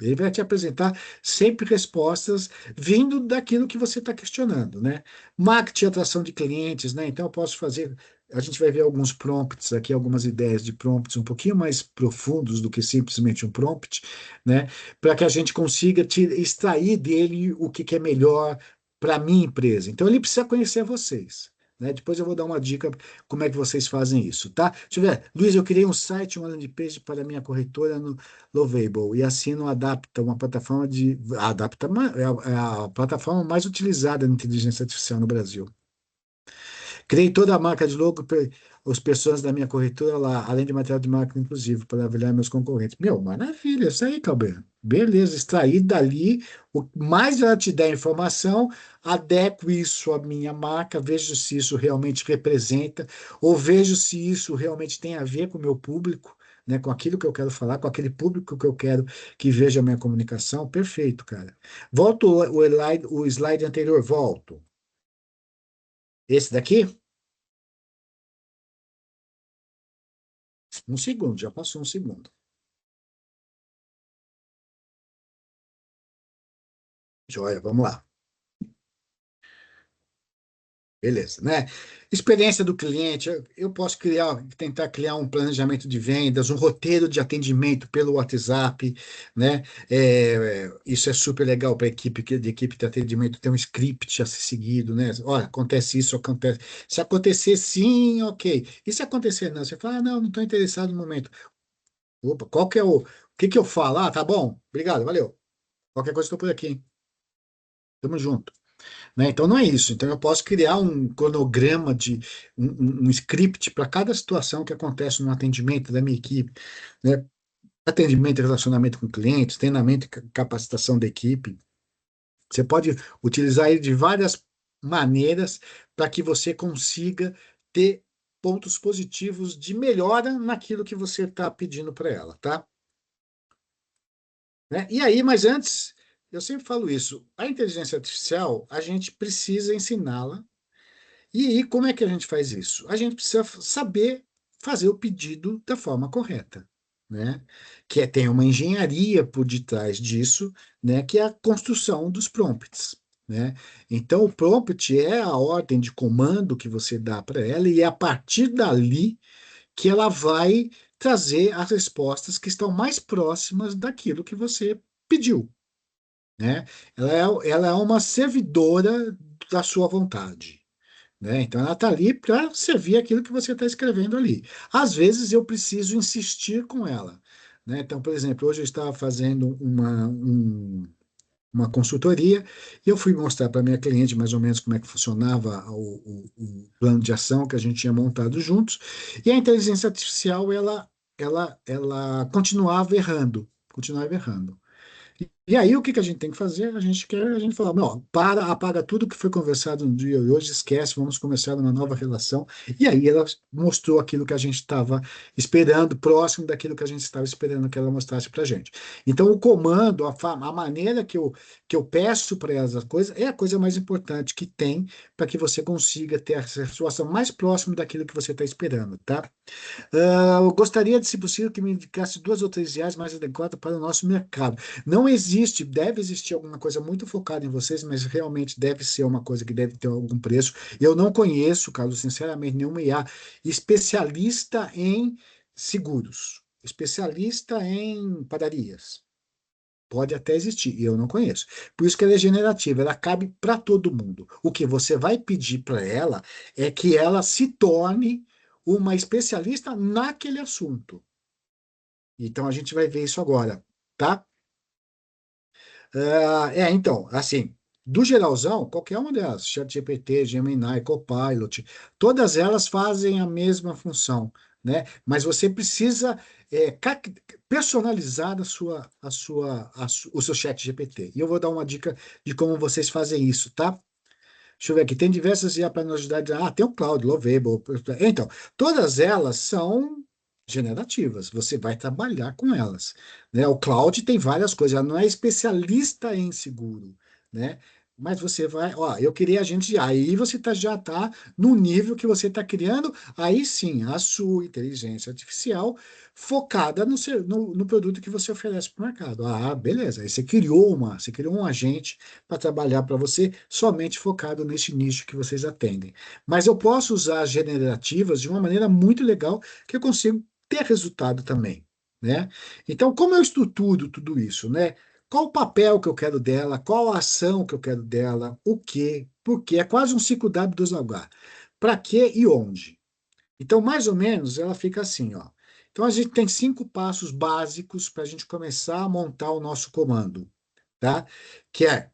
Ele vai te apresentar sempre respostas vindo daquilo que você está questionando, né? Marketing e atração de clientes, né? Então eu posso fazer. A gente vai ver alguns prompts aqui, algumas ideias de prompts um pouquinho mais profundos do que simplesmente um prompt, né? Para que a gente consiga extrair dele o que é melhor para a minha empresa. Então ele precisa conhecer vocês. Né? Depois eu vou dar uma dica como é que vocês fazem isso, tá? Deixa eu ver. Luiz, eu criei um site, uma landing page para a minha corretora Lovable e assino Adapta, uma plataforma de. A Adapta é a plataforma mais utilizada na inteligência artificial no Brasil. Criei toda a marca de logo, as pessoas da minha corretora lá, além de material de marketing inclusive, para avaliar meus concorrentes. Meu, maravilha, isso aí, Calber. Beleza, extrair dali, o mais ela te der informação, adequo isso à minha marca, vejo se isso realmente representa, ou vejo se isso realmente tem a ver com o meu público, né, com aquilo que eu quero falar, com aquele público que eu quero que veja a minha comunicação. Perfeito, cara. Volto o slide anterior, volto. Esse daqui? Um segundo, já passou um segundo. Joia, vamos lá. Beleza, né? Experiência do cliente, eu posso tentar criar um planejamento de vendas, um roteiro de atendimento pelo WhatsApp, né? Isso é super legal para a equipe de atendimento ter um script a ser seguido, né? Olha, acontece isso, acontece. Se acontecer sim, ok. E se acontecer não, você fala, ah, não, não estou interessado no momento. Opa, qual que é o que que eu falo? Ah, tá bom, obrigado, valeu. Qualquer coisa estou por aqui, hein? Tamo junto. Né? Então não é isso. Então eu posso criar um cronograma um script para cada situação que acontece no atendimento da minha equipe, né? Atendimento e relacionamento com clientes, treinamento e capacitação da equipe. Você pode utilizar ele de várias maneiras para que você consiga ter pontos positivos de melhora naquilo que você está pedindo para ela, tá? Né? E aí, mas antes, eu sempre falo isso, a inteligência artificial, a gente precisa ensiná-la. E aí, como é que a gente faz isso? A gente precisa saber fazer o pedido da forma correta, né? Que tem uma engenharia por detrás disso, né? Que é a construção dos prompts, né? Então, o prompt é a ordem de comando que você dá para ela, e é a partir dali que ela vai trazer as respostas que estão mais próximas daquilo que você pediu, né? Ela é uma servidora da sua vontade, né? Então, ela está ali para servir aquilo que você está escrevendo ali. Às vezes, eu preciso insistir com ela, né? Então, por exemplo, hoje eu estava fazendo uma consultoria, e eu fui mostrar para minha cliente mais ou menos como é que funcionava o plano de ação que a gente tinha montado juntos, e a inteligência artificial, ela continuava errando. E aí, o que que a gente tem que fazer? A gente fala, não, apaga tudo que foi conversado no dia de hoje, esquece, vamos começar uma nova relação. E aí ela mostrou aquilo que a gente estava esperando, próximo daquilo que a gente estava esperando que ela mostrasse para a gente. Então, o comando, a maneira que eu peço para elas as coisas, é a coisa mais importante que tem para que você consiga ter a situação mais próxima daquilo que você está esperando, tá? Eu gostaria de, se possível, que me indicasse duas ou três reais mais adequadas para o nosso mercado. Não existe, deve existir alguma coisa muito focada em vocês, mas realmente deve ser uma coisa que deve ter algum preço. Eu não conheço, Carlos, sinceramente, nenhuma IA especialista em seguros, especialista em padarias. Pode até existir, e eu não conheço. Por isso que ela é generativa, ela cabe para todo mundo. O que você vai pedir para ela é que ela se torne uma especialista naquele assunto. Então a gente vai ver isso agora, tá? Então, assim, do geralzão, qualquer uma delas, ChatGPT, Gemini, Copilot, todas elas fazem a mesma função, né? Mas você precisa personalizar o seu ChatGPT. E eu vou dar uma dica de como vocês fazem isso, tá? Deixa eu ver aqui, tem diversas IA para nos ajudar. Tem o Cloud, Lovable. Então, todas elas são generativas. Você vai trabalhar com elas, né? O Cloud tem várias coisas. Ela não é especialista em seguro, né? Mas você vai, ó, eu queria agente de IA. Aí você já está no nível que você está criando, aí sim, a sua inteligência artificial focada no produto que você oferece para o mercado. Ah, beleza. Aí você criou um agente para trabalhar para você, somente focado nesse nicho que vocês atendem. Mas eu posso usar as generativas de uma maneira muito legal, que eu consigo ter resultado também, né? Então, como eu estruturo tudo isso, né? Qual o papel que eu quero dela, qual a ação que eu quero dela, o quê, por quê? É quase um ciclo W2H. Para quê e onde? Então, mais ou menos, ela fica assim, ó. Então, a gente tem 5 passos básicos para a gente começar a montar o nosso comando, tá? Que é: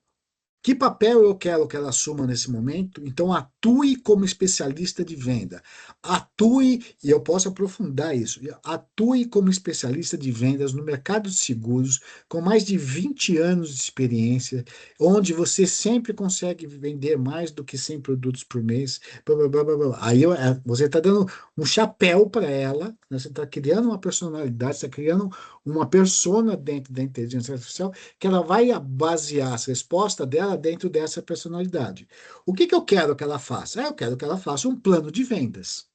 que papel eu quero que ela assuma nesse momento? Então, atue como especialista de venda. Atue, e eu posso aprofundar isso, atue como especialista de vendas no mercado de seguros, com mais de 20 anos de experiência, onde você sempre consegue vender mais do que 100 produtos por mês. Blá, blá, blá, blá, blá. Aí você está dando um chapéu para ela, né? Você está criando uma personalidade, você está criando uma persona dentro da inteligência artificial, que ela vai basear a resposta dela dentro dessa personalidade. O que que eu quero que ela faça? Eu quero que ela faça um plano de vendas.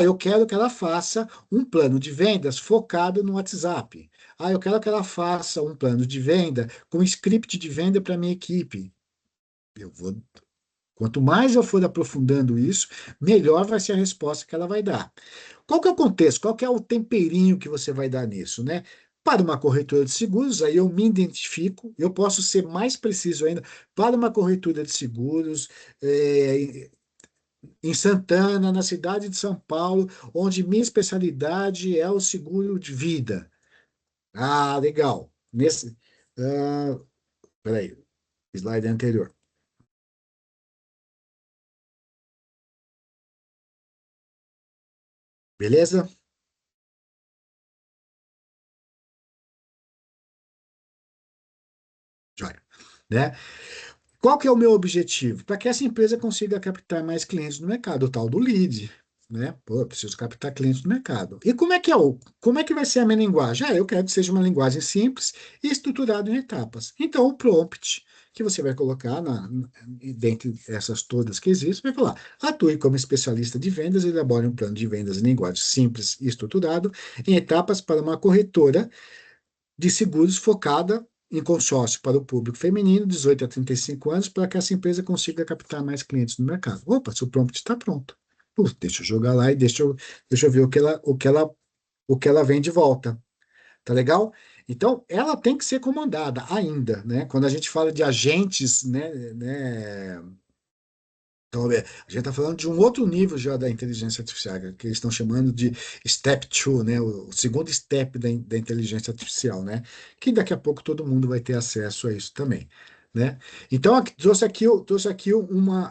Eu quero que ela faça um plano de vendas focado no WhatsApp. Eu quero que ela faça um plano de venda com script de venda para minha equipe. Eu vou, quanto mais eu for aprofundando isso, melhor vai ser a resposta que ela vai dar. Qual que é o contexto? Qual que é o temperinho que você vai dar nisso, né? Para uma corretora de seguros, aí eu me identifico, eu posso ser mais preciso ainda, para uma corretora de seguros, é, em Santana, na cidade de São Paulo, onde minha especialidade é o seguro de vida. Legal. Ah, peraí, slide anterior. Beleza? Joia. Né? Qual que é o meu objetivo? Para que essa empresa consiga captar mais clientes no mercado, o tal do lead, né? Pô, eu preciso captar clientes no mercado. E como é que vai ser a minha linguagem? Eu quero que seja uma linguagem simples e estruturada em etapas. Então, o prompt que você vai colocar dentre essas todas que existem, vai falar: atue como especialista de vendas e elabore um plano de vendas em linguagem simples e estruturado em etapas para uma corretora de seguros focada em consórcio para o público feminino, 18 a 35 anos, para que essa empresa consiga captar mais clientes no mercado. Opa, seu prompt está pronto. Deixa eu jogar lá e deixa eu ver o que ela vem de volta. Tá legal? Então, ela tem que ser comandada ainda, né? Quando a gente fala de agentes, né, então, a gente está falando de um outro nível já da inteligência artificial, que eles estão chamando de Step 2, né? O segundo step da inteligência artificial, né? Que daqui a pouco todo mundo vai ter acesso a isso também, né? Então, trouxe aqui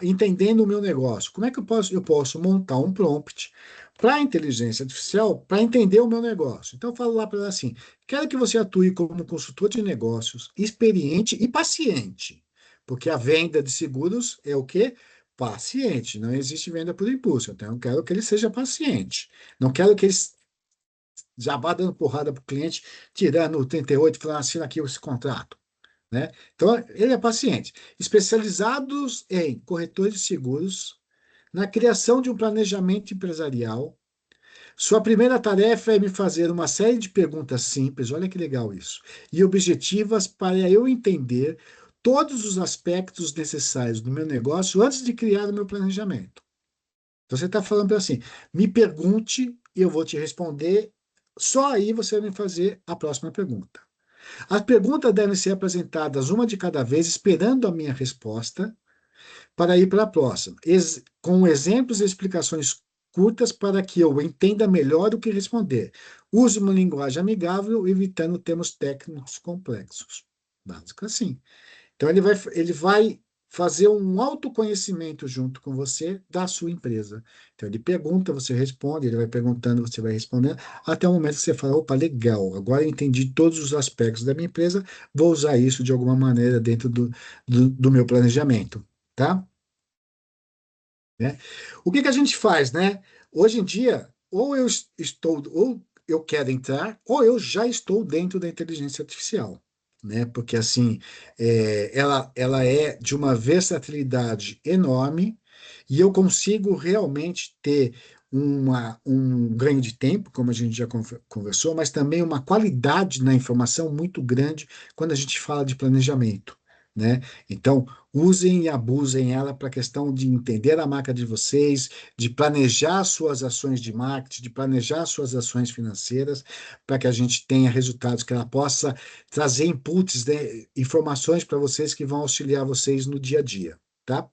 entendendo o meu negócio. Como é que eu posso montar um prompt para a inteligência artificial para entender o meu negócio? Então, eu falo lá para ela assim: quero que você atue como consultor de negócios, experiente e paciente. Porque a venda de seguros é o quê? Paciente, não existe venda por impulso. Então, eu quero que ele seja paciente. Não quero que ele já vá dando porrada para o cliente, tirando o 38 e falando, assina aqui esse contrato, né? Então, ele é paciente. Especializados em corretores de seguros, na criação de um planejamento empresarial. Sua primeira tarefa é me fazer uma série de perguntas simples, olha que legal isso, e objetivas para eu entender todos os aspectos necessários do meu negócio antes de criar o meu planejamento. Então você está falando assim, me pergunte e eu vou te responder, só aí você vai me fazer a próxima pergunta. As perguntas devem ser apresentadas uma de cada vez, esperando a minha resposta, para ir para a próxima, com exemplos e explicações curtas para que eu entenda melhor o que responder. Use uma linguagem amigável, evitando termos técnicos complexos. Básico assim. Então, ele vai fazer um autoconhecimento junto com você da sua empresa. Então, ele pergunta, você responde, ele vai perguntando, você vai respondendo, até o momento que você fala, opa, legal, agora eu entendi todos os aspectos da minha empresa, vou usar isso de alguma maneira dentro do meu planejamento, tá? Né? O que que a gente faz, né? Hoje em dia, ou eu quero entrar, ou eu já estou dentro da inteligência artificial, né? Porque assim, ela é de uma versatilidade enorme e eu consigo realmente ter um ganho de tempo, como a gente já conversou, mas também uma qualidade na informação muito grande quando a gente fala de planejamento, né? Então, usem e abusem ela para a questão de entender a marca de vocês, de planejar suas ações de marketing, de planejar suas ações financeiras, para que a gente tenha resultados, que ela possa trazer inputs, né, informações para vocês que vão auxiliar vocês no dia a dia, tá?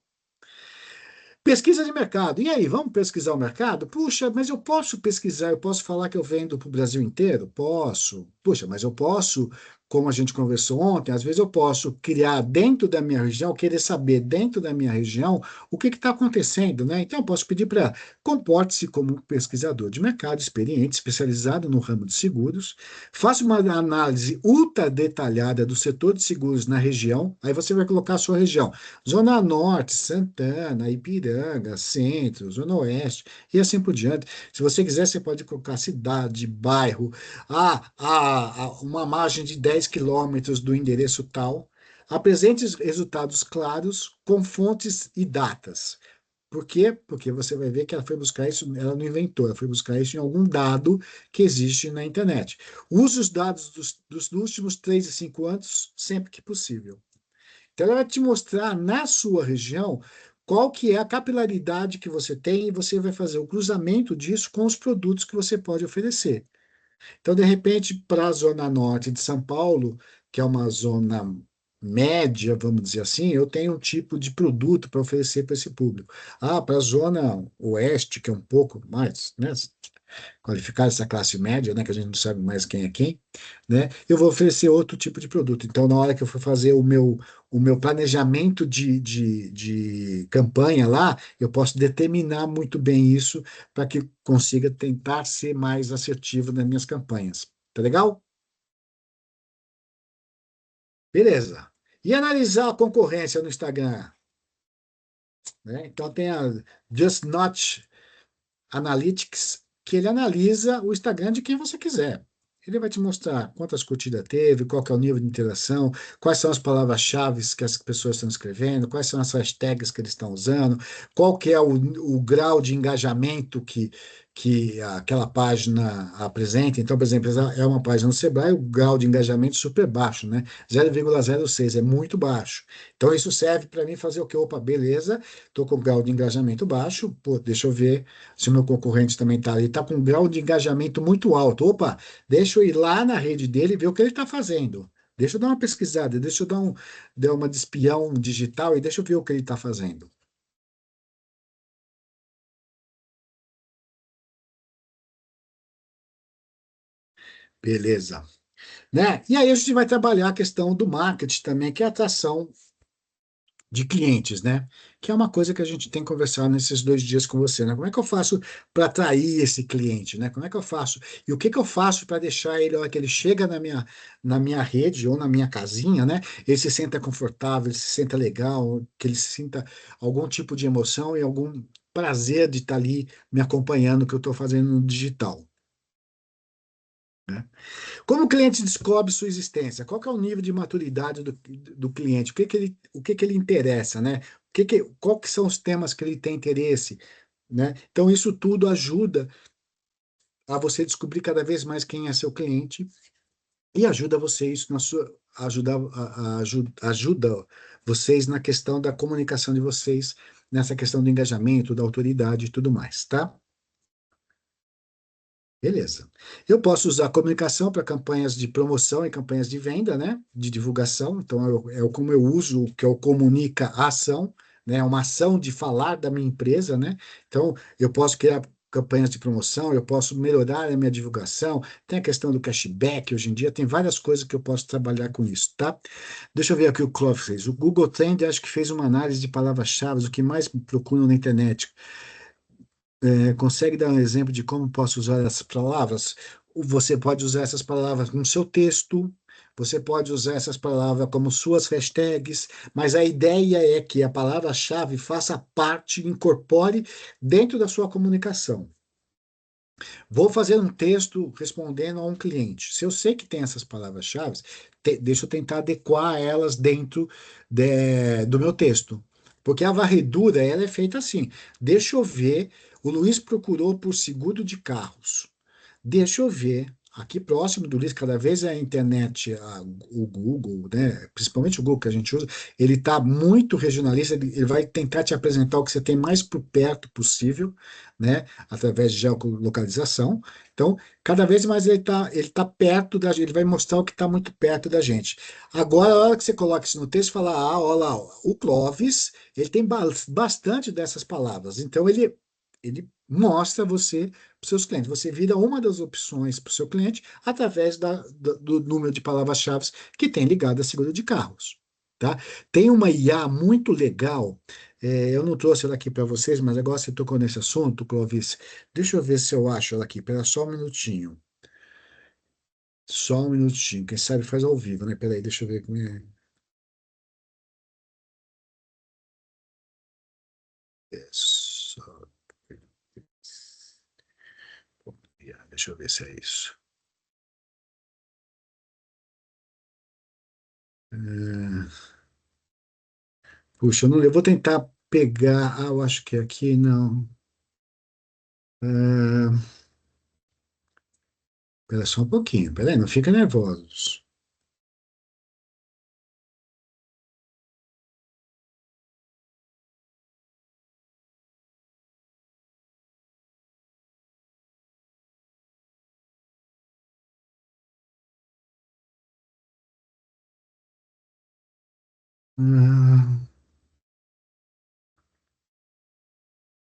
Pesquisa de mercado. E aí, vamos pesquisar o mercado? Puxa, mas eu posso pesquisar, eu posso falar que eu vendo para o Brasil inteiro? Posso. Puxa, mas eu posso, como a gente conversou ontem, às vezes eu posso criar dentro da minha região, querer saber dentro da minha região o que está acontecendo, né? Então, eu posso pedir para comporte-se como um pesquisador de mercado experiente, especializado no ramo de seguros, faça uma análise ultra detalhada do setor de seguros na região, aí você vai colocar a sua região. Zona Norte, Santana, Ipiranga, Centro, Zona Oeste e assim por diante. Se você quiser, você pode colocar cidade, bairro, uma margem de 10 quilômetros do endereço tal. Apresente resultados claros com fontes e datas. Por quê? Porque você vai ver que ela foi buscar isso, ela não inventou, ela foi buscar isso em algum dado que existe na internet. Use os dados dos últimos 3 e 5 anos sempre que possível. Então, ela vai te mostrar na sua região qual que é a capilaridade que você tem e você vai fazer o cruzamento disso com os produtos que você pode oferecer. Então, de repente, para a zona norte de São Paulo, que é uma zona média, vamos dizer assim, eu tenho um tipo de produto para oferecer para esse público. Ah, para a zona oeste, que é um pouco mais, né, qualificar essa classe média, né, que a gente não sabe mais quem é quem, né, eu vou oferecer outro tipo de produto. Então, na hora que eu for fazer o meu planejamento de campanha lá, eu posso determinar muito bem isso para que consiga tentar ser mais assertivo nas minhas campanhas. Tá legal? Beleza. E analisar a concorrência no Instagram, né? Então, tem a Just Not Analytics, que ele analisa o Instagram de quem você quiser. Ele vai te mostrar quantas curtidas teve, qual que é o nível de interação, quais são as palavras-chave que as pessoas estão escrevendo, quais são as hashtags que eles estão usando, qual que é o grau de engajamento que aquela página apresenta. Então, por exemplo, é uma página no Sebrae, o grau de engajamento é super baixo, né? 0,06 é muito baixo. Então, isso serve para mim fazer o quê? Opa, beleza, estou com grau de engajamento baixo, pô, deixa eu ver se o meu concorrente também está ali, está com um grau de engajamento muito alto. Opa, deixa eu ir lá na rede dele e ver o que ele está fazendo. Deixa eu dar uma pesquisada, deixa eu dar uma de espião digital e deixa eu ver o que ele está fazendo. Beleza. Né? E aí a gente vai trabalhar a questão do marketing também, que é a atração de clientes, né? Que é uma coisa que a gente tem conversado nesses 2 dias com você, né? Como é que eu faço para atrair esse cliente, né? Como é que eu faço? E o que que eu faço para deixar ele, a hora que ele chega na minha rede ou na minha casinha, né? Ele se sinta confortável, ele se sinta legal, que ele se sinta algum tipo de emoção e algum prazer de estar ali me acompanhando o que eu estou fazendo no digital, né? Como o cliente descobre sua existência? Qual que é o nível de maturidade do cliente? O que que ele interessa, né? Qual que são os temas que ele tem interesse, né? Então, isso tudo ajuda a você descobrir cada vez mais quem é seu cliente e ajuda você isso na sua ajuda vocês na questão da comunicação de vocês, nessa questão do engajamento, da autoridade e tudo mais, tá? Beleza. Eu posso usar a comunicação para campanhas de promoção e campanhas de venda, né? De divulgação. Então, como eu uso, que é o comunica a ação, né? É uma ação de falar da minha empresa, né? Então, eu posso criar campanhas de promoção, eu posso melhorar a minha divulgação. Tem a questão do cashback hoje em dia, tem várias coisas que eu posso trabalhar com isso, tá? Deixa eu ver aqui o que o Clóvis fez. O Google Trend, acho que fez uma análise de palavras-chave, o que mais procuram na internet. Consegue dar um exemplo de como posso usar essas palavras? Você pode usar essas palavras no seu texto, você pode usar essas palavras como suas hashtags, mas a ideia é que a palavra-chave faça parte, incorpore dentro da sua comunicação. Vou fazer um texto respondendo a um cliente. Se eu sei que tem essas palavras-chave, deixa eu tentar adequar elas dentro do meu texto. Porque a varredura, ela é feita assim. Deixa eu ver, o Luiz procurou por seguro de carros. Deixa eu ver, aqui próximo do Luiz, cada vez a internet, o Google, né, principalmente o Google que a gente usa, ele está muito regionalista, ele vai tentar te apresentar o que você tem mais por perto possível, né, através de geolocalização. Então, cada vez mais ele tá perto da gente, ele vai mostrar o que está muito perto da gente. Agora, a hora que você coloca isso no texto, fala, olha lá, ó, o Clóvis, ele tem bastante dessas palavras, então ele mostra você para os seus clientes. Você vira uma das opções para o seu cliente através do número de palavras-chave que tem ligado a seguro de carros. Tá? Tem uma IA muito legal, eu não trouxe ela aqui para vocês, mas agora você tocou nesse assunto, Clovis. Deixa eu ver se eu acho ela aqui. Espera só um minutinho. Só um minutinho. Quem sabe faz ao vivo, né? Peraí, deixa eu ver como é. Só- Deixa eu ver se é isso. É, puxa, eu vou tentar pegar. Ah, eu acho que é aqui não. É, espera só um pouquinho. Peraí, não fica nervosos. Ah,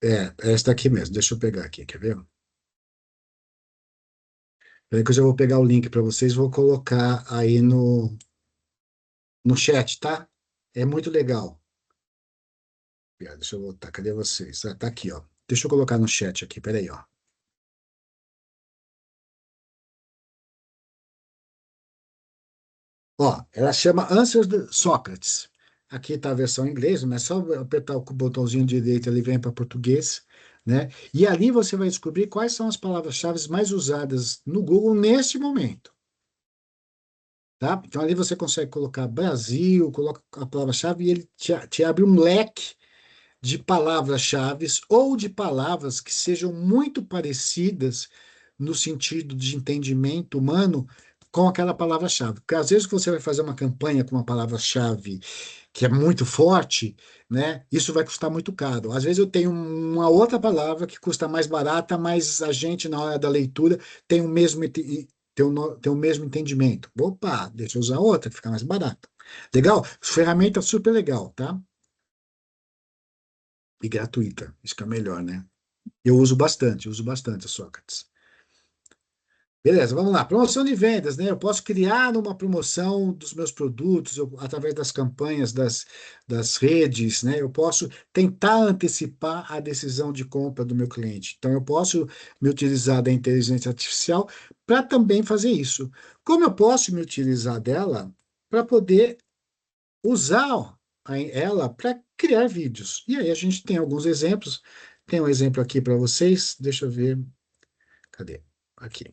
é esta aqui mesmo. Deixa eu pegar aqui, quer ver? Peraí que eu já vou pegar o link para vocês, vou colocar aí no chat, tá? É muito legal. Deixa eu voltar. Cadê vocês? Ah, tá aqui, ó. Deixa eu colocar no chat aqui, peraí, ó. Ó, ela chama Answers de Sócrates. Aqui está a versão em inglês, mas é só apertar o botãozinho direito, ele vem para português, né? E ali você vai descobrir quais são as palavras-chave mais usadas no Google neste momento, tá? Então ali você consegue colocar Brasil, coloca a palavra-chave e ele te abre um leque de palavras-chave ou de palavras que sejam muito parecidas no sentido de entendimento humano com aquela palavra-chave. Porque às vezes que você vai fazer uma campanha com uma palavra-chave que é muito forte, né? Isso vai custar muito caro. Às vezes eu tenho uma outra palavra que custa mais barata, mas a gente na hora da leitura tem o mesmo tem o mesmo entendimento. Opa, deixa eu usar outra que fica mais barata. Legal? Ferramenta super legal, tá? E gratuita. Isso que é melhor, né? Eu uso bastante a Sócrates. Beleza, vamos lá. Promoção de vendas, né? Eu posso criar uma promoção dos meus produtos através das campanhas das redes, né? Eu posso tentar antecipar a decisão de compra do meu cliente. Então, eu posso me utilizar da inteligência artificial para também fazer isso. Como eu posso me utilizar dela para poder usar ela para criar vídeos? E aí a gente tem alguns exemplos. Tem um exemplo aqui para vocês. Deixa eu ver. Cadê? Aqui.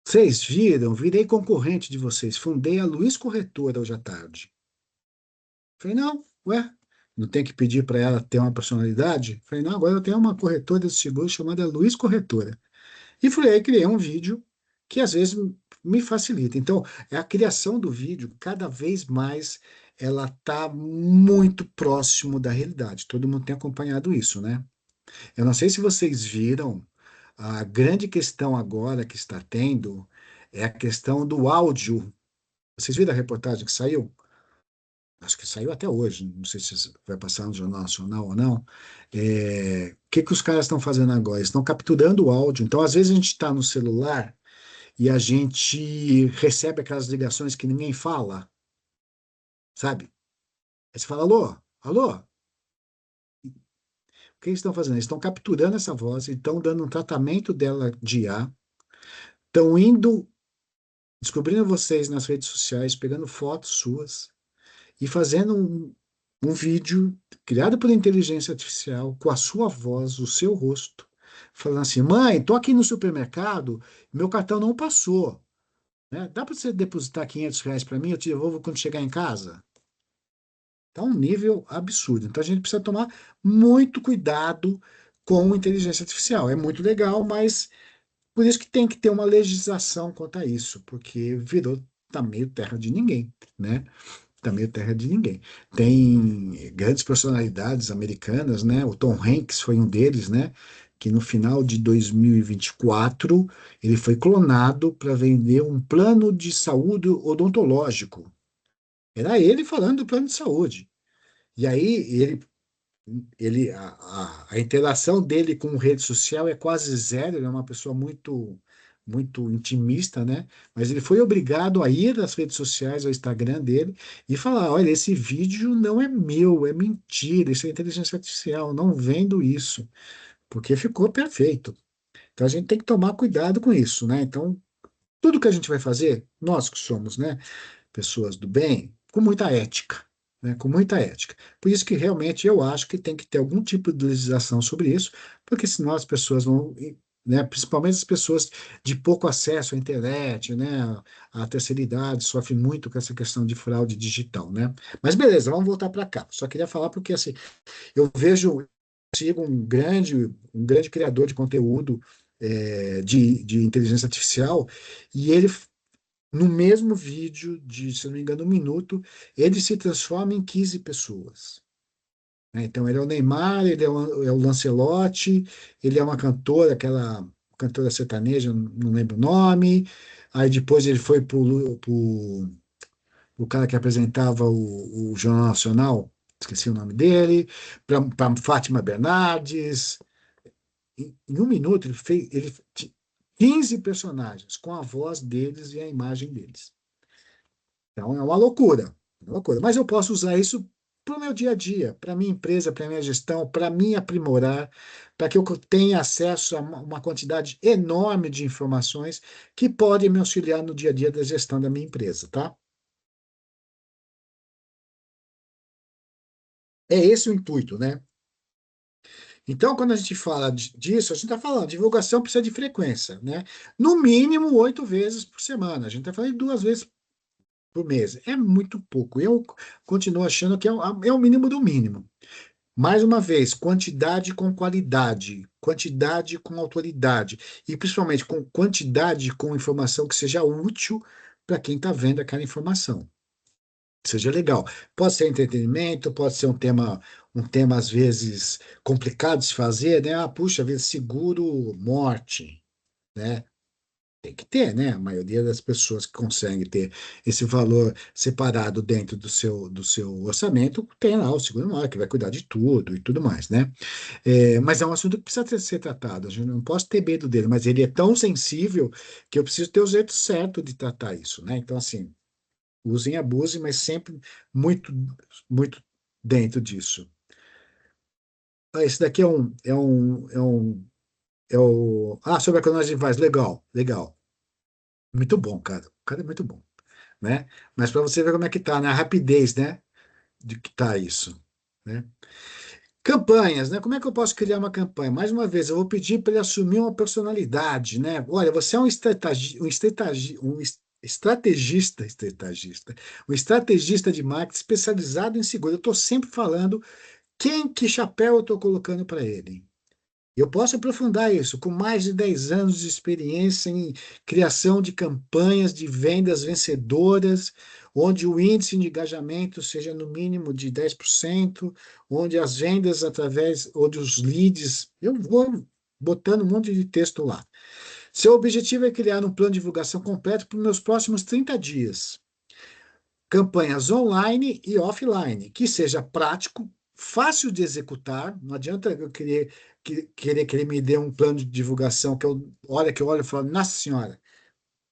Vocês viram? Virei concorrente de vocês. Fundei a Luiz Corretora hoje à tarde. Falei, não, ué, não tem que pedir para ela ter uma personalidade? Falei, não, agora eu tenho uma corretora de seguros chamada Luiz Corretora. E fui aí, criei um vídeo que às vezes me facilita. Então, a criação do vídeo, cada vez mais, ela está muito próximo da realidade. Todo mundo tem acompanhado isso, né? Eu não sei se vocês viram, a grande questão agora que está tendo é a questão do áudio. Vocês viram a reportagem que saiu? Acho que saiu até hoje, não sei se vai passar no Jornal Nacional ou não. O que que os caras estão fazendo agora? Eles estão capturando o áudio. Então, às vezes, a gente está no celular e a gente recebe aquelas ligações que ninguém fala, sabe? Aí você fala, alô, alô? O que eles estão fazendo? Eles estão capturando essa voz, estão dando um tratamento dela de IA, estão indo, descobrindo vocês nas redes sociais, pegando fotos suas e fazendo um vídeo criado por inteligência artificial com a sua voz, o seu rosto, falando assim: mãe, tô aqui no supermercado, meu cartão não passou, né? Dá para você depositar R$ 500 para mim? Eu te devolvo quando chegar em casa? Tá um nível absurdo. Então a gente precisa tomar muito cuidado com inteligência artificial. É muito legal, mas por isso que tem que ter uma legislação quanto a isso, porque virou, tá meio terra de ninguém, né? Tá meio terra de ninguém. Tem grandes personalidades americanas, né? O Tom Hanks foi um deles, né? Que no final de 2024 ele foi clonado para vender um plano de saúde odontológico. Era ele falando do plano de saúde. E aí a interação dele com rede social é quase zero, ele é uma pessoa muito intimista, né? Mas ele foi obrigado a ir às redes sociais, ao Instagram dele, e falar: olha, esse vídeo não é meu, é mentira, isso é inteligência artificial, não vendo isso, porque ficou perfeito. Então a gente tem que tomar cuidado com isso, né? Então, tudo que a gente vai fazer, nós que somos, né, pessoas do bem, com muita ética, né, com muita ética. Por isso que realmente eu acho que tem que ter algum tipo de legislação sobre isso, porque senão as pessoas vão, né, principalmente as pessoas de pouco acesso à internet, né, a terceira idade sofre muito com essa questão de fraude digital, né? Mas beleza, vamos voltar para cá. Só queria falar porque assim, eu vejo, sigo um grande criador de conteúdo de inteligência artificial, e ele no mesmo vídeo de, se não me engano, 1 minuto, ele se transforma em 15 pessoas, né? Então, ele é o Neymar, ele é o Lancelotti, ele é uma cantora, aquela cantora sertaneja, não lembro o nome. Aí depois ele foi o cara que apresentava o Jornal Nacional, esqueci o nome dele, para Fátima Bernardes. Em 1 minuto, ele fez 15 personagens com a voz deles e a imagem deles. Então é uma loucura, uma loucura. Mas eu posso usar isso para o meu dia a dia, para a minha empresa, para a minha gestão, para me aprimorar, para que eu tenha acesso a uma quantidade enorme de informações que podem me auxiliar no dia a dia da gestão da minha empresa, tá? É esse o intuito, né? Então, quando a gente fala disso, a gente está falando, divulgação precisa de frequência, né? No mínimo 8 vezes por semana. A gente está falando de 2 vezes por mês. É muito pouco. Eu continuo achando que é o mínimo do mínimo. Mais uma vez, quantidade com qualidade, quantidade com autoridade, e principalmente com quantidade com informação que seja útil para quem está vendo aquela informação, que seja legal. Pode ser entretenimento, pode ser um tema às vezes complicado de se fazer, né? Ah, puxa vida, seguro morte, né? Tem que ter, né? A maioria das pessoas que conseguem ter esse valor separado dentro do seu orçamento tem lá o seguro morte, que vai cuidar de tudo e tudo mais, né? Mas é um assunto que precisa ser tratado. A gente não posso ter medo dele, mas ele é tão sensível que eu preciso ter o jeito certo de tratar isso, né? Então, assim, usem e abusem, mas sempre muito, muito dentro disso. Ah, esse daqui sobre a clonagem de vaz. Legal, legal. Muito bom, cara. O cara é muito bom, né? Mas para você ver como é que tá, né? A rapidez, né? De que tá isso, né? Campanhas, né? Como é que eu posso criar uma campanha? Mais uma vez, eu vou pedir para ele assumir uma personalidade, né? Olha, você é um estrategista de marketing especializado em seguro. Eu estou sempre falando que chapéu eu estou colocando para ele. Eu posso aprofundar isso com mais de 10 anos de experiência em criação de campanhas de vendas vencedoras, onde o índice de engajamento seja no mínimo de 10%, onde as vendas através, onde os leads, eu vou botando um monte de texto lá. Seu objetivo é criar um plano de divulgação completo para os meus próximos 30 dias. Campanhas online e offline, que seja prático, fácil de executar. Não adianta eu querer que ele me dê um plano de divulgação que eu olho e falo, Nossa Senhora,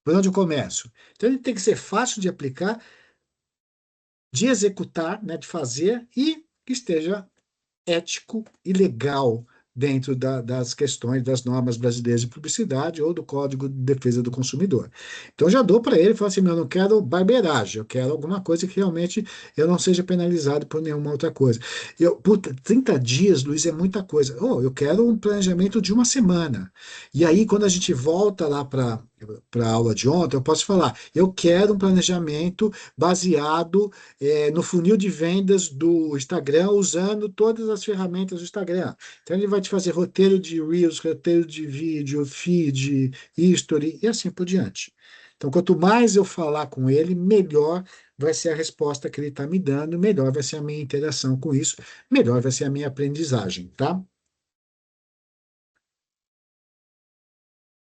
por onde eu começo? Então ele tem que ser fácil de aplicar, de executar, né, de fazer e que esteja ético e legal dentro das questões das normas brasileiras de publicidade ou do Código de Defesa do Consumidor. Então, já dou para ele e falo assim: eu não quero barbeiragem, eu quero alguma coisa que realmente eu não seja penalizado por nenhuma outra coisa. Puta, 30 dias, Luiz, é muita coisa. Oh, eu quero um planejamento de uma semana. E aí, quando a gente volta lá para a aula de ontem, eu posso falar: eu quero um planejamento baseado no funil de vendas do Instagram, usando todas as ferramentas do Instagram. Então, ele vai te fazer roteiro de Reels, roteiro de vídeo, feed, history e assim por diante. Então, quanto mais eu falar com ele, melhor vai ser a resposta que ele está me dando, melhor vai ser a minha interação com isso, melhor vai ser a minha aprendizagem, tá?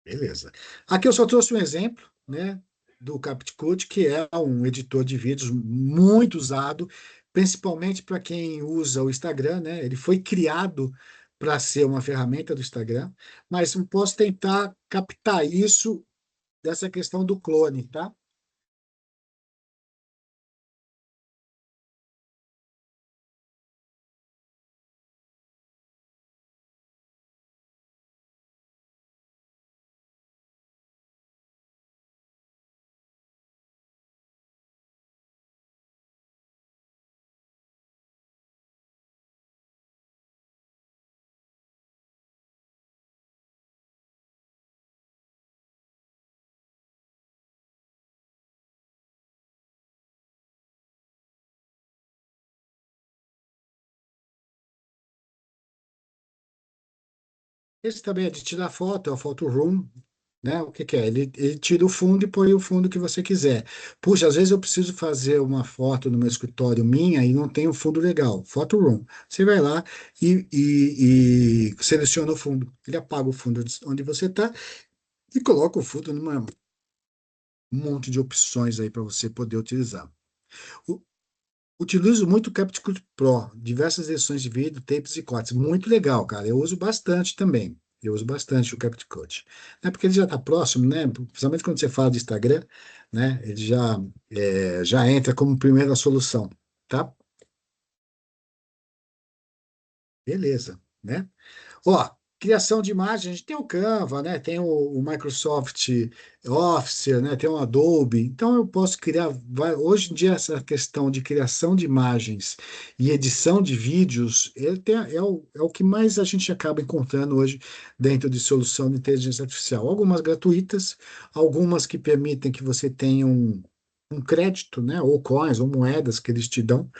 Beleza. Aqui eu só trouxe um exemplo, né, do CapCut, que é um editor de vídeos muito usado, principalmente para quem usa o Instagram, né? Ele foi criado para ser uma ferramenta do Instagram, mas eu posso tentar captar isso dessa questão do clone, tá? Esse também é de tirar foto, é o Photo Room, né? O que que é? Ele tira o fundo e põe o fundo que você quiser. Puxa, às vezes eu preciso fazer uma foto no meu escritório minha e não tem um fundo legal. Photo Room. Você vai lá e seleciona o fundo. Ele apaga o fundo onde você está e coloca o fundo numa um monte de opções aí para você poder utilizar. U- Utilizo muito o CapCut Pro, diversas edições de vídeo, tapes e cortes. Muito legal, cara. Eu uso bastante também. Eu uso bastante o CapCut. É porque ele já está próximo, né? Principalmente quando você fala de Instagram, né? Ele já entra como primeira solução, tá? Beleza, né? Ó, criação de imagem, a gente tem o Canva, né? Tem o Microsoft Office, né? Tem o Adobe. Então eu posso criar. Hoje em dia, essa questão de criação de imagens e edição de vídeos é o que mais a gente acaba encontrando hoje dentro de solução de inteligência artificial. Algumas gratuitas, algumas que permitem que você tenha um crédito, né? Ou coins, ou moedas que eles te dão,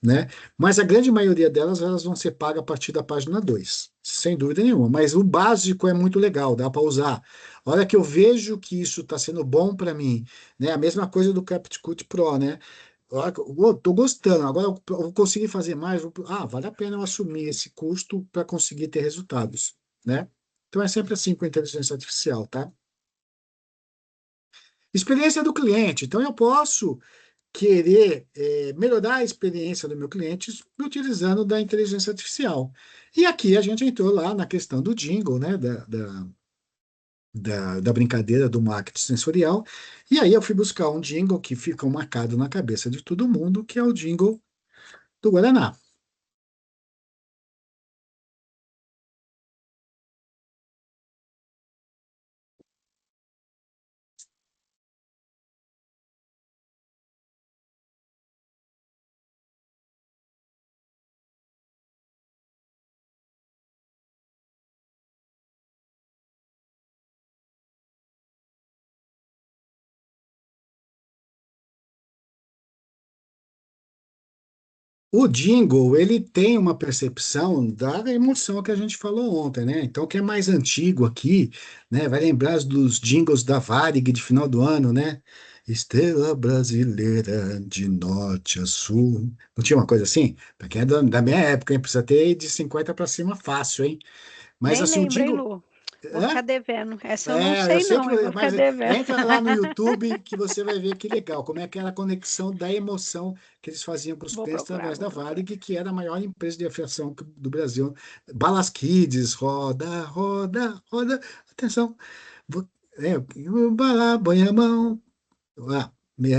né? Mas a grande maioria delas, elas vão ser pagas a partir da página 2, sem dúvida nenhuma. Mas o básico é muito legal, dá para usar. A hora que eu vejo que isso está sendo bom para mim, né? A mesma coisa do CapCut Pro, né? Estou gostando, agora eu vou conseguir fazer mais. Vale a pena eu assumir esse custo para conseguir ter resultados, né? Então é sempre assim com a inteligência artificial, tá? Experiência do cliente. Então eu posso querer melhorar a experiência do meu cliente utilizando da inteligência artificial. E aqui a gente entrou lá na questão do jingle, né, da brincadeira do marketing sensorial, e aí eu fui buscar um jingle que fica marcado na cabeça de todo mundo, que é o jingle do Guaraná. O jingle, ele tem uma percepção da emoção que a gente falou ontem, né? Então, quem é mais antigo aqui, né, vai lembrar dos jingles da Varig de final do ano, né? Estrela brasileira de norte a sul. Não tinha uma coisa assim? Pra quem é da minha época, hein? Precisa ter de 50 para cima fácil, hein? Mas Nem assim, o lembro, hein, jingle. Lu? Vou ficar Hã? devendo. Essa eu não É, eu sei, sei não, que, eu vou ficar mas devendo. entra lá no YouTube que você vai ver que legal, como é aquela conexão da emoção que eles faziam com os Vou clientes procurar, através vou da procurar. Varig, que era a maior empresa de aviação do Brasil. Balas Kids, roda, roda, roda, atenção, vo- bala, põe a mão,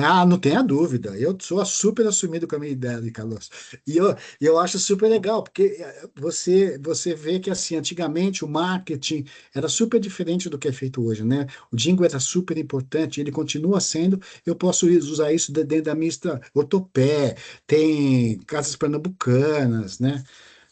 ah, não tenha dúvida. Eu sou super assumido com a minha ideia, Carlos. E eu acho super legal, porque você vê que assim, antigamente o marketing era super diferente do que é feito hoje, né? O jingle era super importante, ele continua sendo. Eu posso usar isso dentro da mista Ortopé, tem casas pernambucanas, né?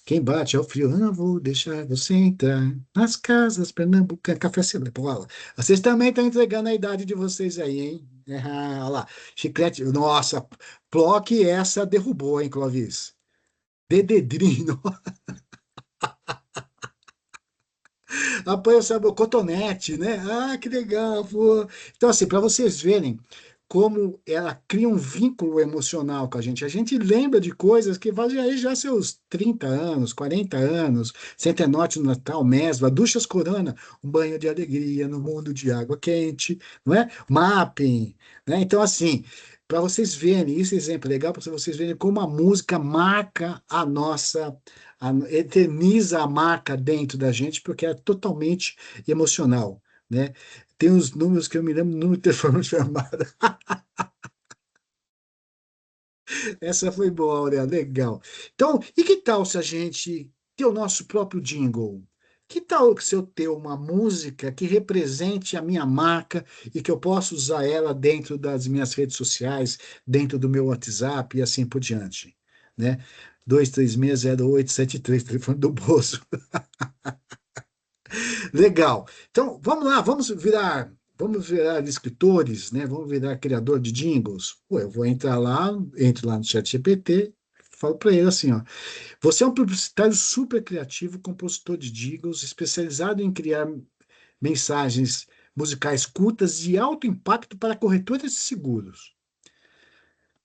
Quem bate é o frio. Eu não vou deixar você entrar nas casas pernambucanas. Café Seleto. Olha lá. Vocês também estão entregando a idade de vocês aí, hein? Olha lá. Chiclete. Nossa, Plock essa derrubou, hein, Clovis? Dededrinho. Apoia o sabor, cotonete, né? Ah, que legal, pô. Então, assim, para vocês verem como ela cria um vínculo emocional com a gente. A gente lembra de coisas que fazem aí já seus 30 anos, 40 anos, Centenote no Natal, Mesbla, Duchas Corona, um banho de alegria no mundo de água quente, não é? Mapping, né? Então, assim, para vocês verem, esse exemplo é legal para vocês verem como a música marca a nossa eterniza a marca dentro da gente, porque é totalmente emocional, né? Tem os números que eu me lembro, número de telefone chamada. Essa foi boa, Aurélia, legal. Então, e que tal se a gente ter o nosso próprio jingle? Que tal se eu ter uma música que represente a minha marca e que eu possa usar ela dentro das minhas redes sociais, dentro do meu WhatsApp e assim por diante, né? 2360873, telefone do bolso. Legal. Então, vamos lá, vamos virar escritores, né? Vamos virar criador de jingles. Pô, eu vou entrar lá, entro lá no ChatGPT, falo para ele assim, ó, você é um publicitário super criativo, compositor de jingles, especializado em criar mensagens musicais curtas de alto impacto para corretores de seguros,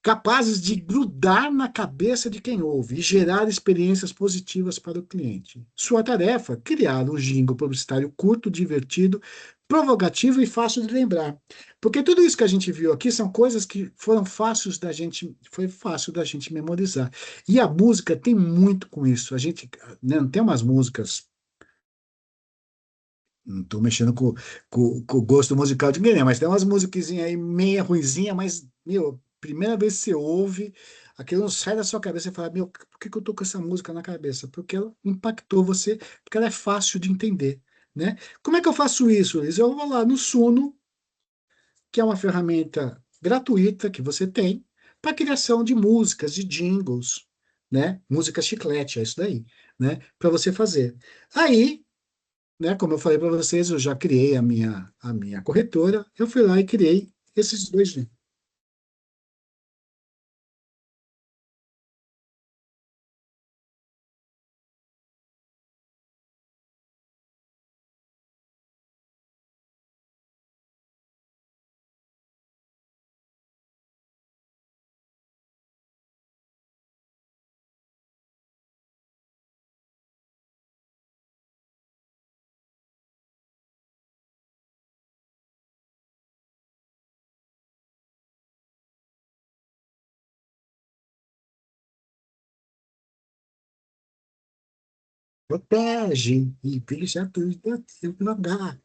capazes de grudar na cabeça de quem ouve e gerar experiências positivas para o cliente. Sua tarefa: criar um jingle publicitário curto, divertido, provocativo e fácil de lembrar. Porque tudo isso que a gente viu aqui são coisas que foram fáceis da gente, foi fácil da gente memorizar. E a música tem muito com isso. A gente, né, não tem umas músicas. Não estou mexendo com o gosto musical de ninguém, né? Mas tem umas musiquinhas aí meia ruinzinha, mas, meu, primeira vez que você ouve, aquilo não sai da sua cabeça e fala, meu, por que que eu tô com essa música na cabeça? Porque ela impactou você, porque ela é fácil de entender, né? Como é que eu faço isso, Liz? Eu vou lá no Suno, que é uma ferramenta gratuita que você tem para criação de músicas, de jingles, né? Música chiclete, é isso daí, né? Para você fazer. Aí, né, como eu falei para vocês, eu já criei a minha corretora, eu fui lá e criei esses dois. Protege e deixa tudo lugar.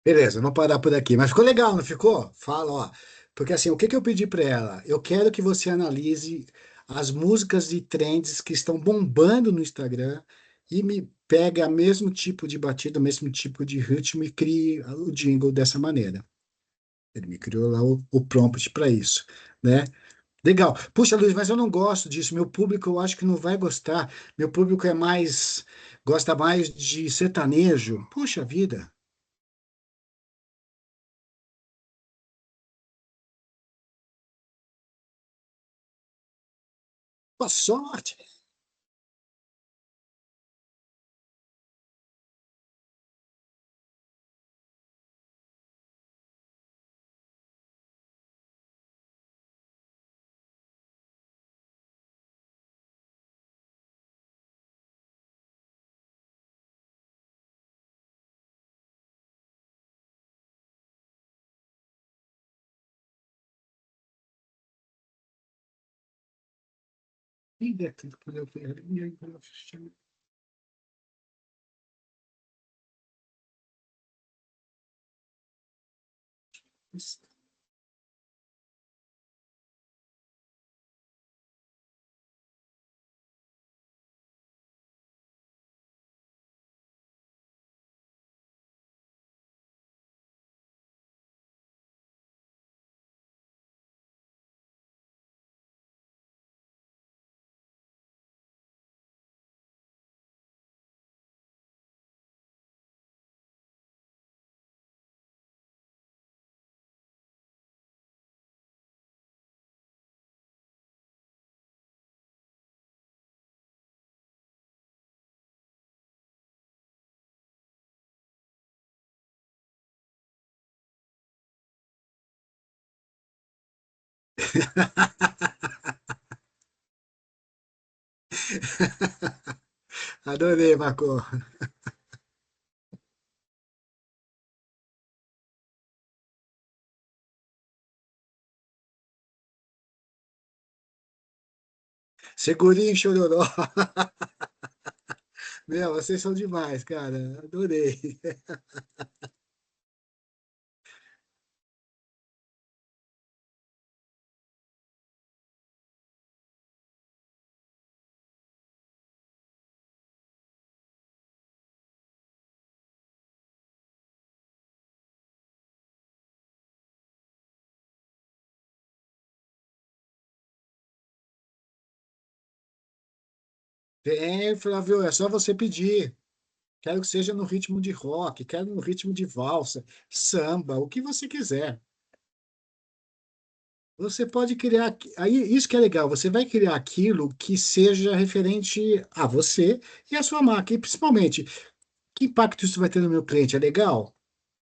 Beleza, vamos parar por aqui. Mas ficou legal, não ficou? Fala, ó. Porque assim, o que que eu pedi para ela? Eu quero que você analise as músicas e trends que estão bombando no Instagram e me pegue o mesmo tipo de batida, o mesmo tipo de ritmo e crie o jingle dessa maneira. Ele me criou lá o prompt para isso, né? Legal. Puxa, Luiz, mas eu não gosto disso. Meu público eu acho que não vai gostar. Meu público gosta mais de sertanejo. Puxa vida. Boa sorte. Adorei, Marco. Segurinho e chororó. Meu, vocês são demais, cara. Adorei. Tem, Flávio, é só você pedir. quero que seja no ritmo de rock, quero no ritmo de valsa, samba, o que você quiser. Você pode criar, aí isso que é legal, você vai criar aquilo que seja referente a você e a sua marca, e principalmente, que impacto isso vai ter no meu cliente? É legal?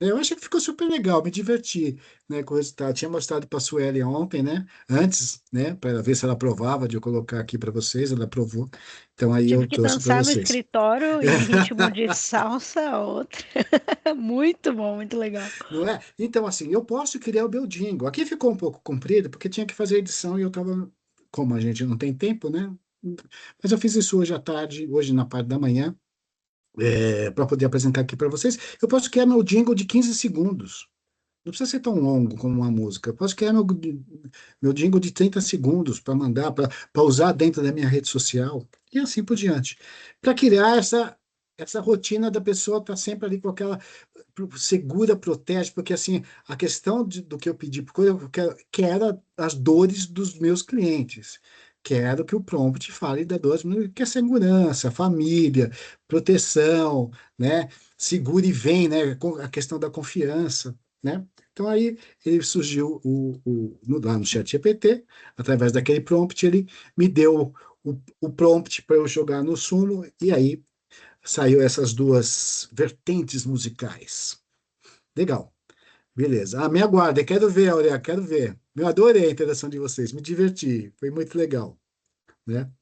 Eu achei que ficou super legal, me diverti, né, com o resultado. Tinha mostrado para a Sueli ontem, né, antes, né, para ver se ela aprovava de eu colocar aqui para vocês, ela aprovou. Então aí eu Tive que trouxe para dançar no vocês. escritório em ritmo de salsa, outra. Muito bom, muito legal. Não é? Então, assim, eu posso criar o meu jingle. Aqui ficou um pouco comprido, porque tinha que fazer a edição e eu estava, como a gente não tem tempo, né? Mas eu fiz isso hoje à tarde, hoje na parte da manhã, para poder apresentar aqui para vocês. Eu posso criar meu jingle de 15 segundos. Não precisa ser tão longo como uma música. Eu posso criar meu jingle de 30 segundos para mandar, para usar dentro da minha rede social, e assim por diante. Para criar essa rotina da pessoa estar sempre ali com aquela segura, protege, porque assim, a questão do que eu pedi, porque eu quero as dores dos meus clientes. Quero que o prompt fale da dor, que é segurança, família, proteção, né? Segura e vem, né? Com a questão da confiança, né? Então aí ele surgiu lá no chat GPT, através daquele prompt, ele me deu o prompt para eu jogar no Sumo, e aí saiu essas duas vertentes musicais. Legal, beleza. Ah, me aguarda, quero ver, Aurélia, quero ver. Eu adorei a interação de vocês, me diverti, foi muito legal, né?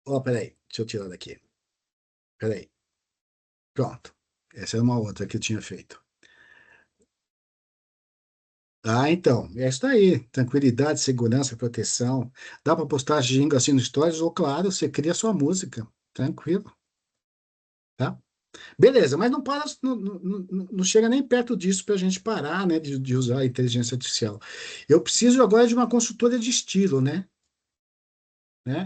Ó, peraí, deixa eu tirar daqui. Peraí, pronto. Essa é uma outra que eu tinha feito. Ah, então, é isso aí. Tranquilidade, segurança, proteção. Dá para postar ginga assim no Stories, ou claro, você cria sua música. Tranquilo, tá? Beleza, mas não para, não chega nem perto disso para a gente parar, né, de usar a inteligência artificial. Eu preciso agora de uma consultoria de estilo, né?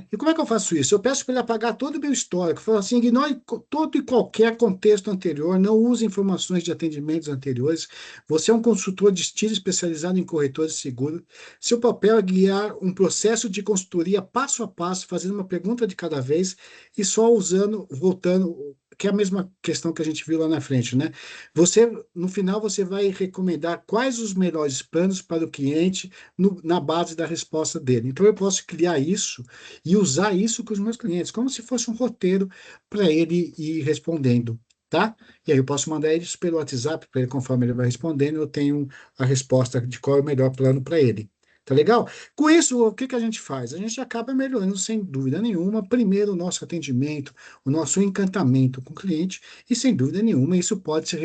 E como é que eu faço isso? Eu peço para ele apagar todo o meu histórico, falo assim, ignore todo e qualquer contexto anterior, não use informações de atendimentos anteriores. Você é um consultor de estilo especializado em corretores de seguro. Seu papel é guiar um processo de consultoria passo a passo, fazendo uma pergunta de cada vez e só usando, voltando, que é a mesma questão que a gente viu lá na frente, né? Você, no final, você vai recomendar quais os melhores planos para o cliente na base da resposta dele. Então, eu posso criar isso e usar isso com os meus clientes, como se fosse um roteiro para ele ir respondendo, tá? E aí eu posso mandar eles pelo WhatsApp, para ele, conforme ele vai respondendo, eu tenho a resposta de qual é o melhor plano para ele. Tá legal? Com isso, o que que a gente faz? A gente acaba melhorando, sem dúvida nenhuma, primeiro o nosso atendimento, o nosso encantamento com o cliente, e sem dúvida nenhuma, isso pode se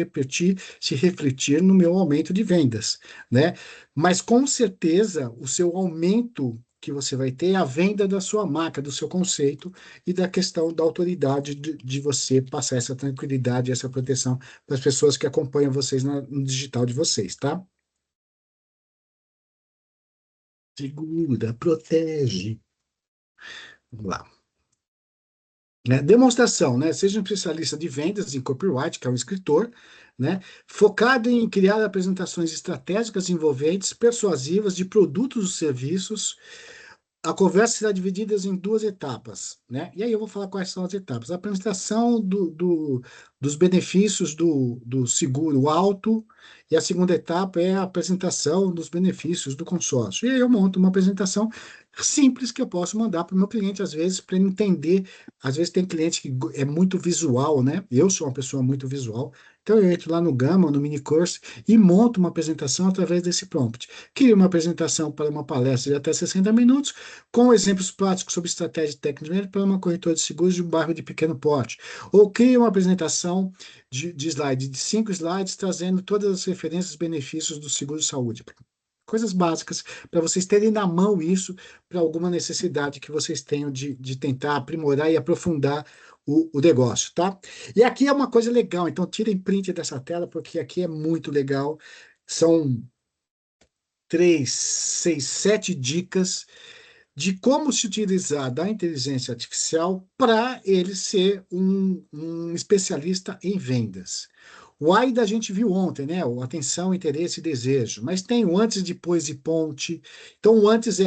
refletir no meu aumento de vendas, né? Mas com certeza, o seu aumento que você vai ter é a venda da sua marca, do seu conceito e da questão da autoridade de você passar essa tranquilidade, essa proteção para as pessoas que acompanham vocês no digital de vocês, tá? Segura, protege. Vamos lá. Né? Demonstração, né? Seja um especialista de vendas em copyright, que é um escritor, né? Focado em criar apresentações estratégicas envolventes, persuasivas de produtos ou serviços. A conversa será dividida em duas etapas, né? E aí eu vou falar quais são as etapas. A apresentação dos benefícios do seguro alto, e a segunda etapa é a apresentação dos benefícios do consórcio. E aí eu monto uma apresentação simples que eu posso mandar para o meu cliente, às vezes, para ele entender. Às vezes tem cliente que é muito visual, né? Eu sou uma pessoa muito visual, então eu entro lá no Gama, no mini course, e monto uma apresentação através desse prompt. Crio uma apresentação para uma palestra de até 60 minutos, com exemplos práticos sobre estratégia técnica para uma corretora de seguros de um bairro de pequeno porte. Ou cria uma apresentação de slide, de 5 slides, trazendo todas as referências e benefícios do seguro-saúde. Coisas básicas para vocês terem na mão isso para alguma necessidade que vocês tenham de tentar aprimorar e aprofundar o negócio, tá? E aqui é uma coisa legal, então tirem print dessa tela, porque aqui é muito legal. São 3, 6, 7 dicas de como se utilizar da inteligência artificial para ele ser um especialista em vendas. O AIDA a gente viu ontem, né? O atenção, interesse e desejo. Mas tem o antes, depois e ponte. Então, o antes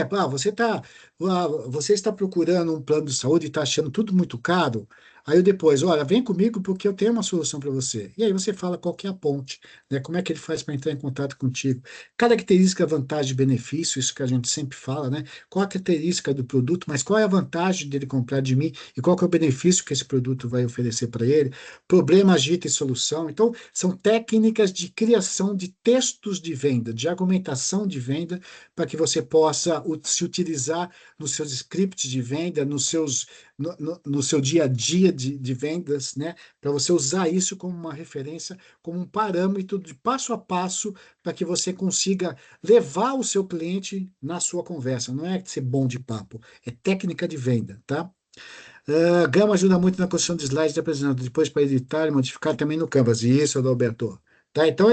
você está procurando um plano de saúde e está achando tudo muito caro. Aí eu depois, olha, vem comigo porque eu tenho uma solução para você. E aí você fala qual que é a ponte, né? Como é que ele faz para entrar em contato contigo? Característica, vantagem e benefício, isso que a gente sempre fala, né? Qual a característica do produto, mas qual é a vantagem dele comprar de mim e qual que é o benefício que esse produto vai oferecer para ele? Problema, agita e solução. Então, são técnicas de criação de textos de venda, de argumentação de venda, para que você possa se utilizar nos seus scripts de venda, no seu dia a dia de vendas, né? Para você usar isso como uma referência, como um parâmetro de passo a passo para que você consiga levar o seu cliente na sua conversa. Não é ser bom de papo, é técnica de venda, tá? Gama ajuda muito na construção de slides de apresentador, depois para editar e modificar também no Canvas. Isso, Adalberto. Tá? Então,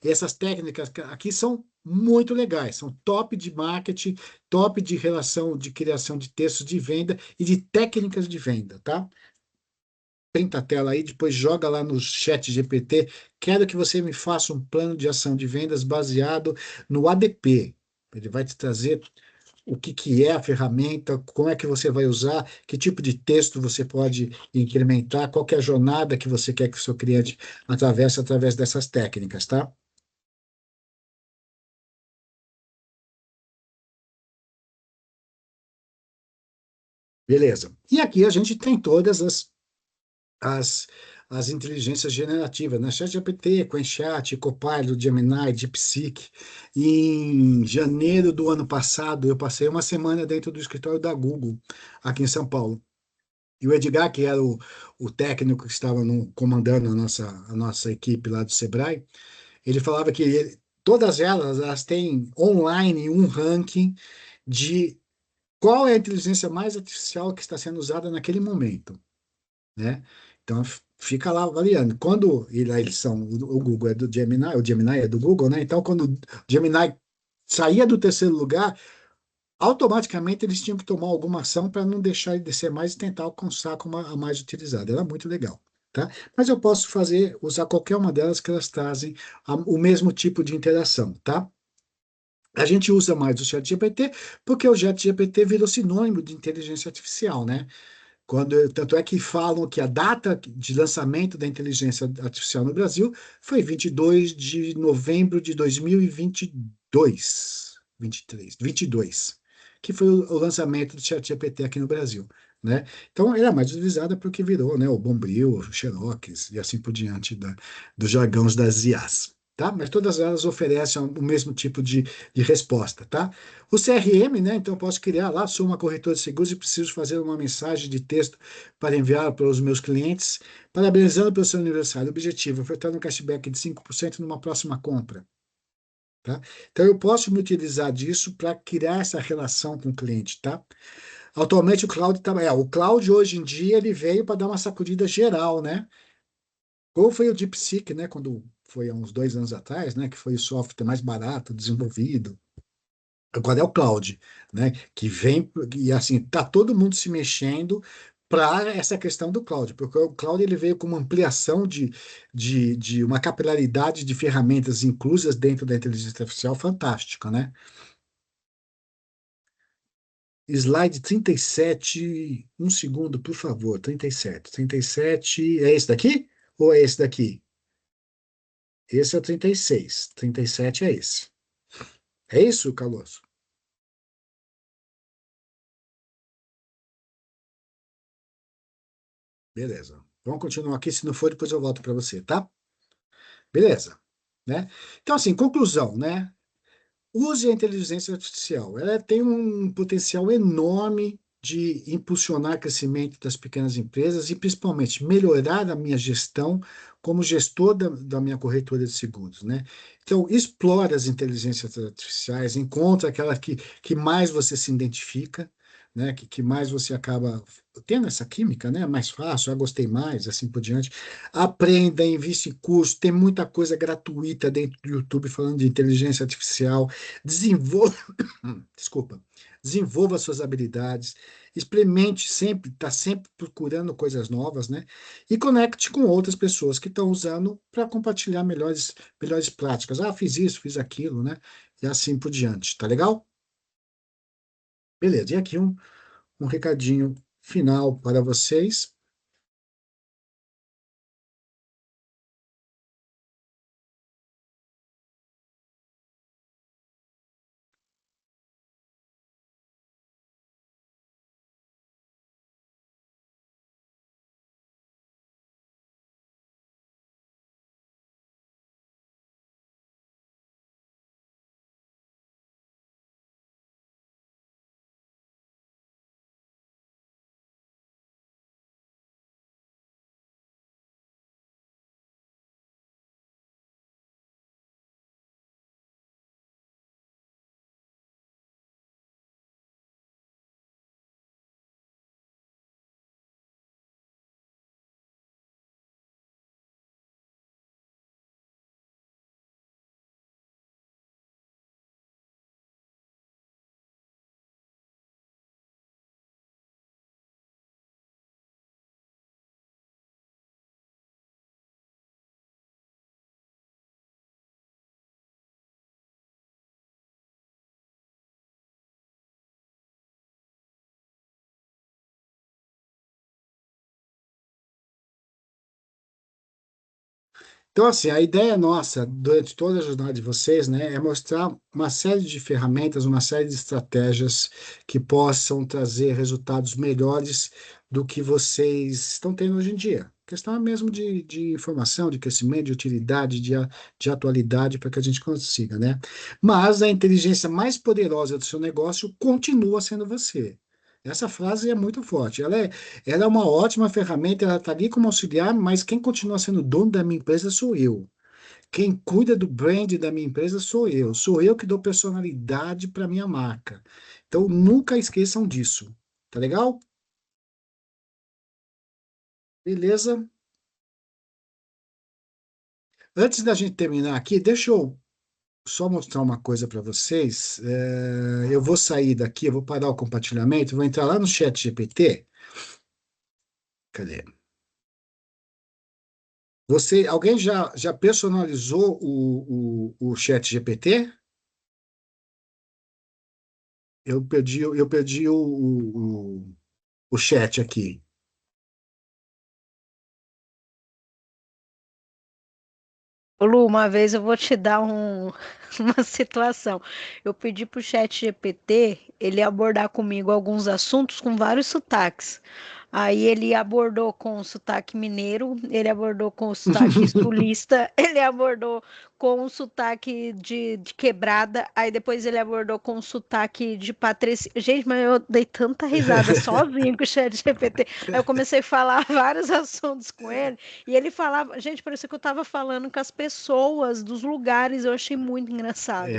essas técnicas aqui são muito legais, são top de marketing, top de relação, de criação de textos de venda e de técnicas de venda, tá? Printa a tela aí, depois joga lá no chat GPT. Quero que você me faça um plano de ação de vendas baseado no ADP. Ele vai te trazer o que que é a ferramenta, como é que você vai usar, que tipo de texto você pode incrementar, qual que é a jornada que você quer que o seu cliente atravesse através dessas técnicas, tá? Beleza. E aqui a gente tem todas as, as inteligências generativas, né? ChatGPT, QuenChat, Copilot, Gemini, DeepSeek. Em janeiro do ano passado, eu passei uma semana dentro do escritório da Google, aqui em São Paulo. E o Edgar, que era o técnico que estava comandando a nossa equipe lá do Sebrae, ele falava que todas elas têm online um ranking de qual é a inteligência mais artificial que está sendo usada naquele momento, né? Então fica lá avaliando. Quando eles são, o Google é do Gemini, o Gemini é do Google, né? Então quando o Gemini saía do terceiro lugar, automaticamente eles tinham que tomar alguma ação para não deixar ele descer mais e tentar alcançar como a mais utilizada. Era muito legal, tá? Mas eu posso usar qualquer uma delas que elas trazem o mesmo tipo de interação, tá? A gente usa mais o ChatGPT porque o ChatGPT virou sinônimo de inteligência artificial, né? Tanto é que falam que a data de lançamento da inteligência artificial no Brasil foi 22 de novembro de 2022, 23, 22, que foi o lançamento do ChatGPT aqui no Brasil, né? Então, ela é mais utilizada porque virou, né, o Bombril, o Xerox e assim por diante dos jargões das IAs. Tá? Mas todas elas oferecem o mesmo tipo de resposta, tá? O CRM, né? Então, eu posso criar lá, sou uma corretora de seguros e preciso fazer uma mensagem de texto para enviar para os meus clientes, parabenizando pelo seu aniversário. Objetivo, ofertando um cashback de 5% numa próxima compra. Tá? Então, eu posso me utilizar disso para criar essa relação com o cliente. Tá? Atualmente, o Cloud hoje em dia ele veio para dar uma sacudida geral, né? Como foi o DeepSeek, né? Quando foi há uns 2 anos atrás, né? Que foi o software mais barato desenvolvido. Agora é o cloud, né? Que vem e assim tá todo mundo se mexendo para essa questão do cloud, porque o cloud ele veio com uma ampliação de uma capilaridade de ferramentas inclusas dentro da inteligência artificial fantástica, né? Slide 37, um segundo, por favor. 37 é esse daqui? Ou é esse daqui? Esse é o 36. 37 é esse. É isso, Carlos? Beleza. Vamos continuar aqui. Se não for, depois eu volto para você, tá? Beleza, né? Então, assim, conclusão, né? Use a inteligência artificial. Ela tem um potencial enorme de impulsionar o crescimento das pequenas empresas e, principalmente, melhorar a minha gestão como gestor da minha corretora de seguros, né? Então, explore as inteligências artificiais, encontre aquela que mais você se identifica, né? Que mais você acaba tendo essa química, né? Mais fácil, gostei mais, assim por diante. Aprenda, invista em curso, tem muita coisa gratuita dentro do YouTube falando de inteligência artificial. Desenvolva, desculpa, desenvolva suas habilidades, experimente sempre, está sempre procurando coisas novas, né? E conecte com outras pessoas que estão usando para compartilhar melhores práticas. Ah, fiz isso, fiz aquilo, né? E assim por diante, tá legal? Beleza, e aqui um recadinho final para vocês. Então, assim, a ideia nossa, durante toda a jornada de vocês, né, é mostrar uma série de ferramentas, uma série de estratégias que possam trazer resultados melhores do que vocês estão tendo hoje em dia. Questão é mesmo de informação, de crescimento, de utilidade, de atualidade, para que a gente consiga, né? Mas a inteligência mais poderosa do seu negócio continua sendo você. Essa frase é muito forte. Ela é uma ótima ferramenta, ela está ali como auxiliar, mas quem continua sendo dono da minha empresa sou eu. Quem cuida do brand da minha empresa sou eu. Sou eu que dou personalidade para minha marca. Então, nunca esqueçam disso. Tá legal? Beleza? Antes da gente terminar aqui, deixa eu só mostrar uma coisa para vocês. Eu vou sair daqui, eu vou parar o compartilhamento, vou entrar lá no chat GPT. Cadê? Alguém já personalizou o chat GPT? Eu perdi o chat aqui. Ô, Lu, uma vez eu vou te dar uma situação. Eu pedi para o chat GPT ele abordar comigo alguns assuntos com vários sotaques. Aí ele abordou com o sotaque mineiro, ele abordou com o sotaque sulista, ele abordou com o sotaque de quebrada, aí depois ele abordou com o sotaque de patrici. Gente, mas eu dei tanta risada sozinho com o chat GPT. Aí eu comecei a falar vários assuntos com ele. E ele falava, gente, parecia que eu estava falando com as pessoas dos lugares, eu achei muito engraçado.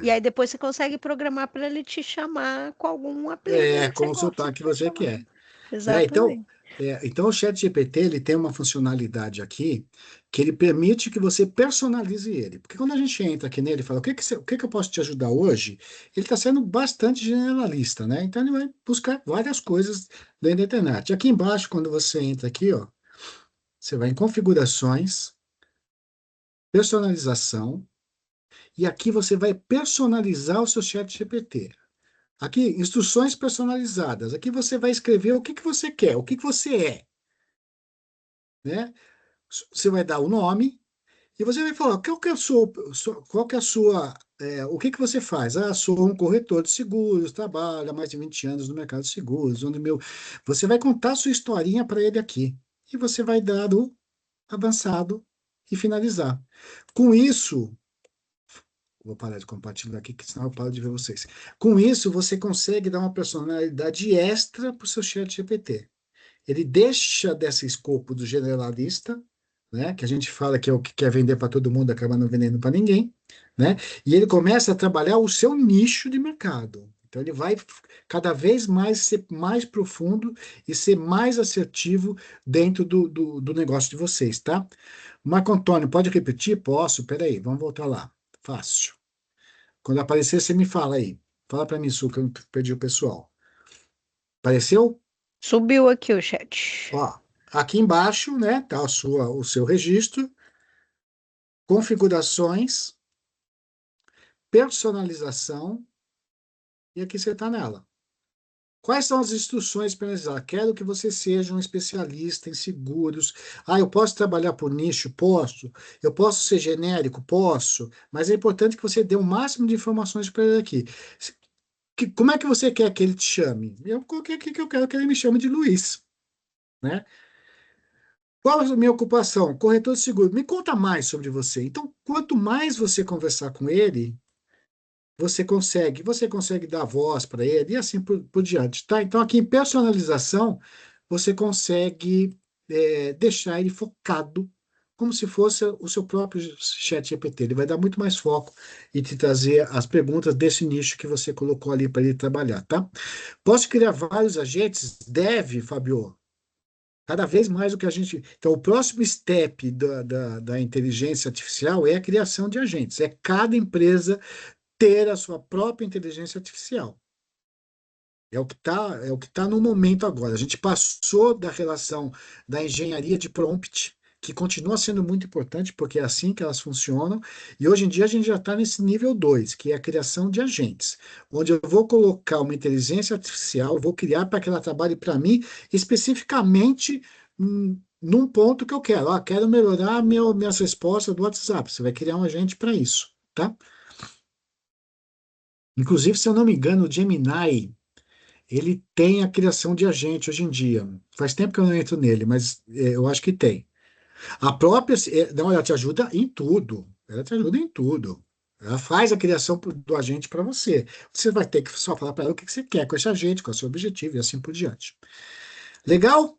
E aí depois você consegue programar para ele te chamar com algum apelido aí que Com você o gosta de sotaque que ser você chamado. quer. Né? Então, Exatamente. então, o ChatGPT ele tem uma funcionalidade aqui que ele permite que você personalize ele. Porque quando a gente entra aqui nele e fala o que que eu posso te ajudar hoje, ele está sendo bastante generalista, né? Então ele vai buscar várias coisas dentro da internet. Aqui embaixo, quando você entra aqui, ó, você vai em configurações, personalização, e aqui você vai personalizar o seu ChatGPT. Aqui, instruções personalizadas. Aqui você vai escrever o que que você quer, o que que você é, né? Você vai dar o nome e você vai falar qual que é a qual que é a sua, o que que você faz? Ah, sou um corretor de seguros, trabalho há mais de 20 anos no mercado de seguros, você vai contar a sua historinha para ele aqui e você vai dar o avançado e finalizar. Com isso, vou parar de compartilhar aqui, que senão eu paro de ver vocês. Com isso, você consegue dar uma personalidade extra para o seu chat GPT. Ele deixa desse escopo do generalista, né, que a gente fala que é o que quer vender para todo mundo, acaba não vendendo para ninguém, né, e ele começa a trabalhar o seu nicho de mercado. Então, ele vai cada vez mais ser mais profundo e ser mais assertivo dentro do negócio de vocês, tá? Marco Antônio, pode repetir? Posso? Peraí, vamos voltar lá. Fácil. Quando aparecer, você me fala aí. Fala para mim, Su, que eu perdi o pessoal. Apareceu? Subiu aqui o chat. Ó, aqui embaixo, né, tá o seu registro, configurações, personalização, e aqui você está nela. Quais são as instruções personalizadas? Quero que você seja um especialista em seguros. Ah, eu posso trabalhar por nicho? Posso. Eu posso ser genérico? Posso. Mas é importante que você dê o máximo de informações para ele aqui. Como é que você quer que ele te chame? Eu coloquei aqui que eu quero que ele me chame de Luiz, né? Qual é a minha ocupação? Corretor de seguro. Me conta mais sobre você. Então, quanto mais você conversar com ele, você consegue dar voz para ele e assim por diante, tá? Então, aqui em personalização, você consegue deixar ele focado, como se fosse o seu próprio chat GPT. Ele vai dar muito mais foco e te trazer as perguntas desse nicho que você colocou ali para ele trabalhar, tá? Posso criar vários agentes? Deve, Fabio. Cada vez mais o que a gente. Então, o próximo step da inteligência artificial é a criação de agentes. É cada empresa ter a sua própria inteligência artificial. É o que tá no momento agora. A gente passou da relação da engenharia de prompt, que continua sendo muito importante, porque é assim que elas funcionam, e hoje em dia a gente já está nesse nível 2, que é a criação de agentes, onde eu vou colocar uma inteligência artificial, vou criar para que ela trabalhe para mim especificamente num ponto que eu quero. Ó, quero melhorar minhas respostas do WhatsApp. Você vai criar um agente para isso, tá? Inclusive, se eu não me engano, o Gemini, ele tem a criação de agente hoje em dia. Faz tempo que eu não entro nele, mas eu acho que tem. A própria, não, ela te ajuda em tudo. Ela te ajuda em tudo. Ela faz a criação do agente para você. Você vai ter que só falar para ela o que você quer com esse agente, qual é o seu objetivo e assim por diante. Legal?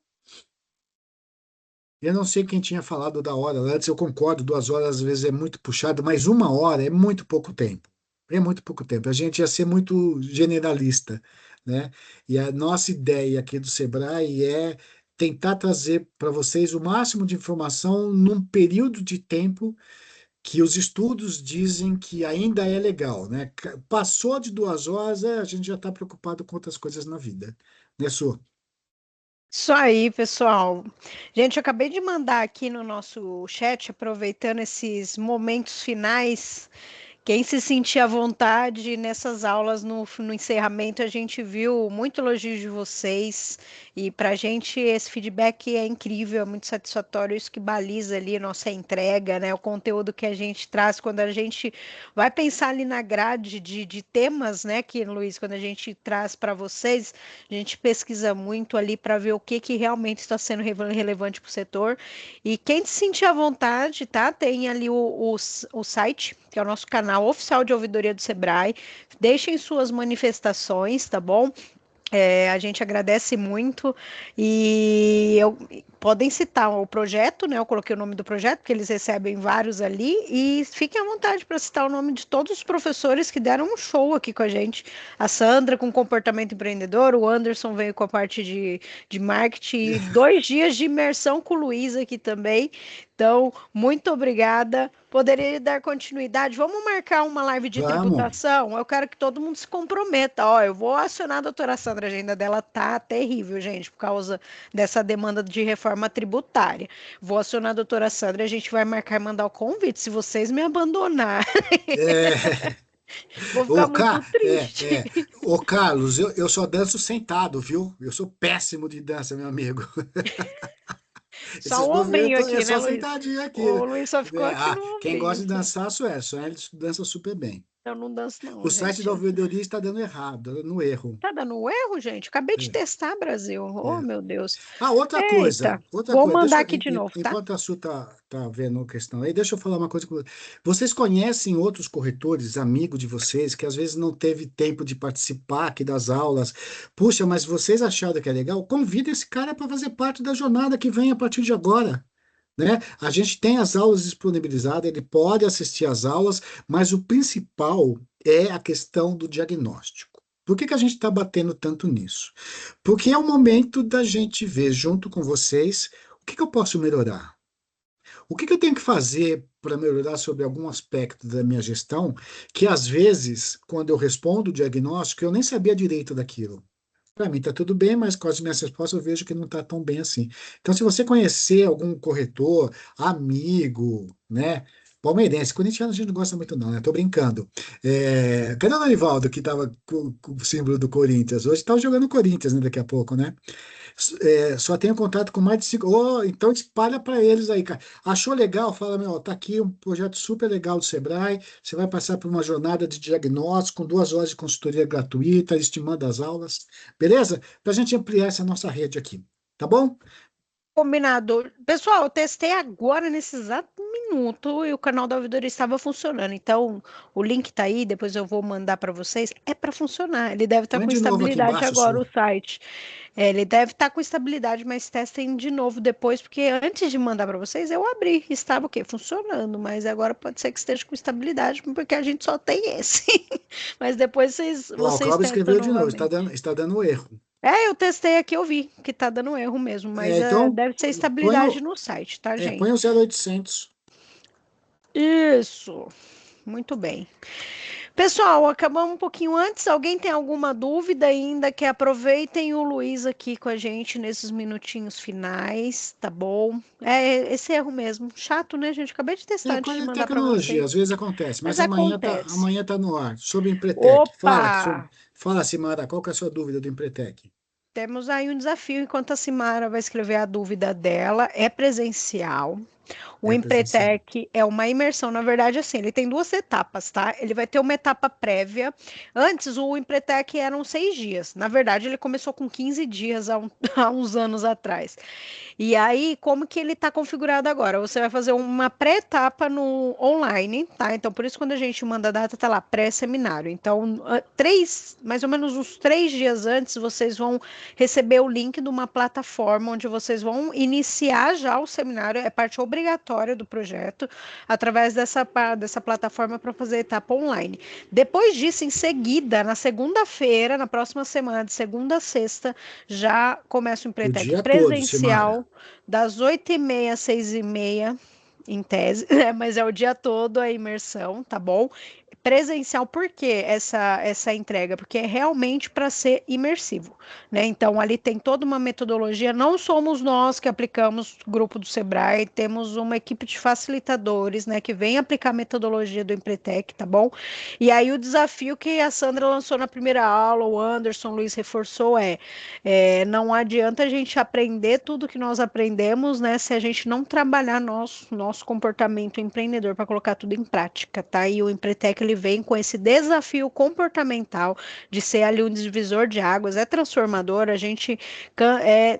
Eu não sei quem tinha falado da hora antes, eu concordo, 2 horas às vezes é muito puxado, mas 1 hora é muito pouco tempo. É muito pouco tempo. A gente ia ser muito generalista, né? E a nossa ideia aqui do Sebrae é tentar trazer para vocês o máximo de informação num período de tempo que os estudos dizem que ainda é legal, né? Passou de 2 horas, a gente já está preocupado com outras coisas na vida, né, Su? Isso aí, pessoal. Gente, eu acabei de mandar aqui no nosso chat, aproveitando esses momentos finais. Quem se sentia à vontade nessas aulas no encerramento, a gente viu muito elogio de vocês e para a gente esse feedback é incrível, é muito satisfatório, isso que baliza ali a nossa entrega, né? O conteúdo que a gente traz quando a gente vai pensar ali na grade de temas, né, que Luiz, quando a gente traz para vocês, a gente pesquisa muito ali para ver o que que realmente está sendo relevante para o setor. E quem se sentir à vontade, tá? Tem ali o site, que é o nosso canal oficial de ouvidoria do Sebrae. Deixem suas manifestações, tá bom? A gente agradece muito podem citar o projeto, né? Eu coloquei o nome do projeto, porque eles recebem vários ali, e fiquem à vontade para citar o nome de todos os professores que deram um show aqui com a gente. A Sandra com comportamento empreendedor, o Anderson veio com a parte de marketing, e 2 dias de imersão com o Luiz aqui também. Então, muito obrigada. Poderia dar continuidade. Vamos marcar uma live de Vamos. tributação? Eu quero que todo mundo se comprometa. Ó, eu vou acionar a doutora Sandra, a agenda dela tá terrível, gente, por causa dessa demanda de reforma tributária. Vou acionar a doutora Sandra e a gente vai marcar e mandar o convite. Se vocês me abandonarem, É, vou ficar muito triste. Ô, Carlos, eu só danço sentado, viu? Eu sou péssimo de dança, meu amigo. Só Esses o ombrinho movimentos é aqui, né, só Luiz? sentadinho aqui. O Luiz só ficou aqui Ah, no quem gosta ombrinho, de só. dançar, só ele dança super bem. Eu não danço, O não, site da gente. ouvidoria está dando errado, dando erro. Tá dando erro, gente? Acabei de É, testar, Brasil. Oh, é. meu Deus. Ah, Eita, outra vou coisa, mandar aqui de novo, tá? enquanto a Su tá vendo a questão aí, deixa eu falar uma coisa com você. Vocês conhecem outros corretores, amigos de vocês, que às vezes não teve tempo de participar aqui das aulas? Puxa, mas vocês acharam que é legal? Convida esse cara para fazer parte da jornada que vem a partir de agora. Né? A gente tem as aulas disponibilizadas, ele pode assistir às aulas, mas o principal é a questão do diagnóstico. Por que que a gente está batendo tanto nisso? Porque é o momento da gente ver junto com vocês o que que eu posso melhorar. O que que eu tenho que fazer para melhorar sobre algum aspecto da minha gestão que, às vezes, quando eu respondo o diagnóstico, eu nem sabia direito daquilo. Para mim está tudo bem, mas com as minhas respostas eu vejo que não está tão bem assim. Então, se você conhecer algum corretor, amigo, né? Palmeirense, corintiano a gente não gosta muito não, né? Tô brincando. Cadê o Dorivaldo, que estava com o símbolo do Corinthians? Hoje está jogando Corinthians, né? Daqui a pouco, né? Só tenho contato com mais de 5. Oh, então espalha para eles aí, cara. Achou legal? Fala, meu, tá aqui um projeto super legal do Sebrae. Você vai passar por uma jornada de diagnóstico com 2 horas de consultoria gratuita, estimando as aulas. Beleza? Para a gente ampliar essa nossa rede aqui. Tá bom? Combinado. Pessoal, eu testei agora nesse exato minuto e o canal da ouvidoria estava funcionando. Então, o link tá aí, depois eu vou mandar para vocês. É para funcionar. Ele deve estar Põe com de novo aqui estabilidade embaixo, agora, Su. o site. Ele deve estar com estabilidade, mas testem de novo depois, porque antes de mandar para vocês, eu abri. Estava o quê? Funcionando, mas agora pode ser que esteja com estabilidade, porque a gente só tem esse. Mas depois Ó, o vocês Cláudio testam escreveu de novo, novamente. está dando erro. Eu testei aqui, eu vi que tá dando erro mesmo, mas Então, deve ser põe estabilidade o, no site, tá, põe o gente? 0800. Isso, muito bem. Pessoal, acabamos um pouquinho antes. Alguém tem alguma dúvida ainda? Que aproveitem o Luiz aqui com a gente nesses minutinhos finais, tá bom? É esse erro mesmo. Chato, né, gente? Acabei de testar É antes de coisa de mandar para tecnologia, vocês, às vezes acontece, mas mas acontece. amanhã tá no ar. Sobre o Empretec. Opa! Fala, Simara, qual que é a sua dúvida do Empretec? temos aí um desafio, enquanto a Simara vai escrever a dúvida dela, é presencial. O É presencial. Empretec é uma imersão, na verdade, assim, ele tem duas etapas, tá? Ele vai ter uma etapa prévia. Antes, o Empretec eram 6 dias. Na verdade, ele começou com 15 dias há uns anos atrás. E aí, como que ele está configurado agora? Você vai fazer uma pré-etapa no online, tá? Então, por isso, quando a gente manda a data, tá lá, pré-seminário. Então, mais ou menos uns 3 dias antes, vocês vão receber o link de uma plataforma onde vocês vão iniciar já o seminário, é parte obrigatória do projeto, através dessa plataforma para fazer a etapa online. Depois disso, em seguida, na segunda-feira, na próxima semana, de segunda a sexta, já começa o O Empretec dia todo, presencial, Simara. das 8h30 às 6h30, em tese, né? Mas é o dia todo a imersão, tá bom? Presencial, por que essa entrega? Porque é realmente para ser imersivo, né? Então, ali tem toda uma metodologia, não somos nós que aplicamos o grupo do Sebrae, temos uma equipe de facilitadores, né, que vem aplicar a metodologia do Empretec, tá bom? E aí o desafio que a Sandra lançou na primeira aula, o Anderson Luiz reforçou não adianta a gente aprender tudo que nós aprendemos, né, se a gente não trabalhar nosso comportamento empreendedor para colocar tudo em prática, tá? E o Empretec ele vem com esse desafio comportamental de ser ali um divisor de águas, é transformador, a gente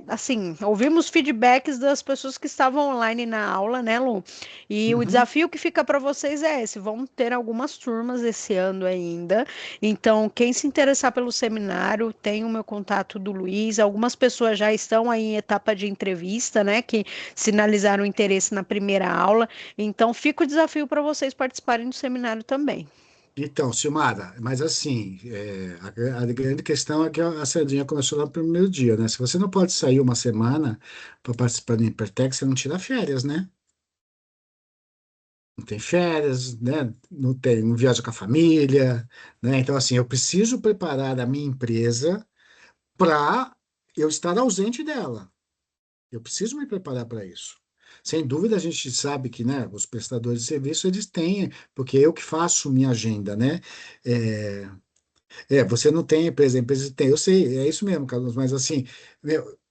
assim, ouvimos feedbacks das pessoas que estavam online na aula, né, Lu? E o Uhum. desafio que fica para vocês é esse, vão ter algumas turmas esse ano ainda, então quem se interessar pelo seminário, tem o meu contato do Luiz, algumas pessoas já estão aí em etapa de entrevista, né, que sinalizaram interesse na primeira aula, então fica o desafio para vocês participarem do seminário também. Então, Silmara, mas assim, a grande questão é que a sardinha começou lá no primeiro dia, né? Se você não pode sair uma semana para participar do Hipertec, você não tira férias, né? Não tem férias, né? Não viaja com a família, né? Então, assim, eu preciso preparar a minha empresa para eu estar ausente dela. Eu preciso me preparar para isso. Sem dúvida, a gente sabe que, né, os prestadores de serviço, eles têm, porque eu que faço minha agenda, né? É, você não tem, por exemplo, eles têm, eu sei, é isso mesmo, Carlos, mas assim,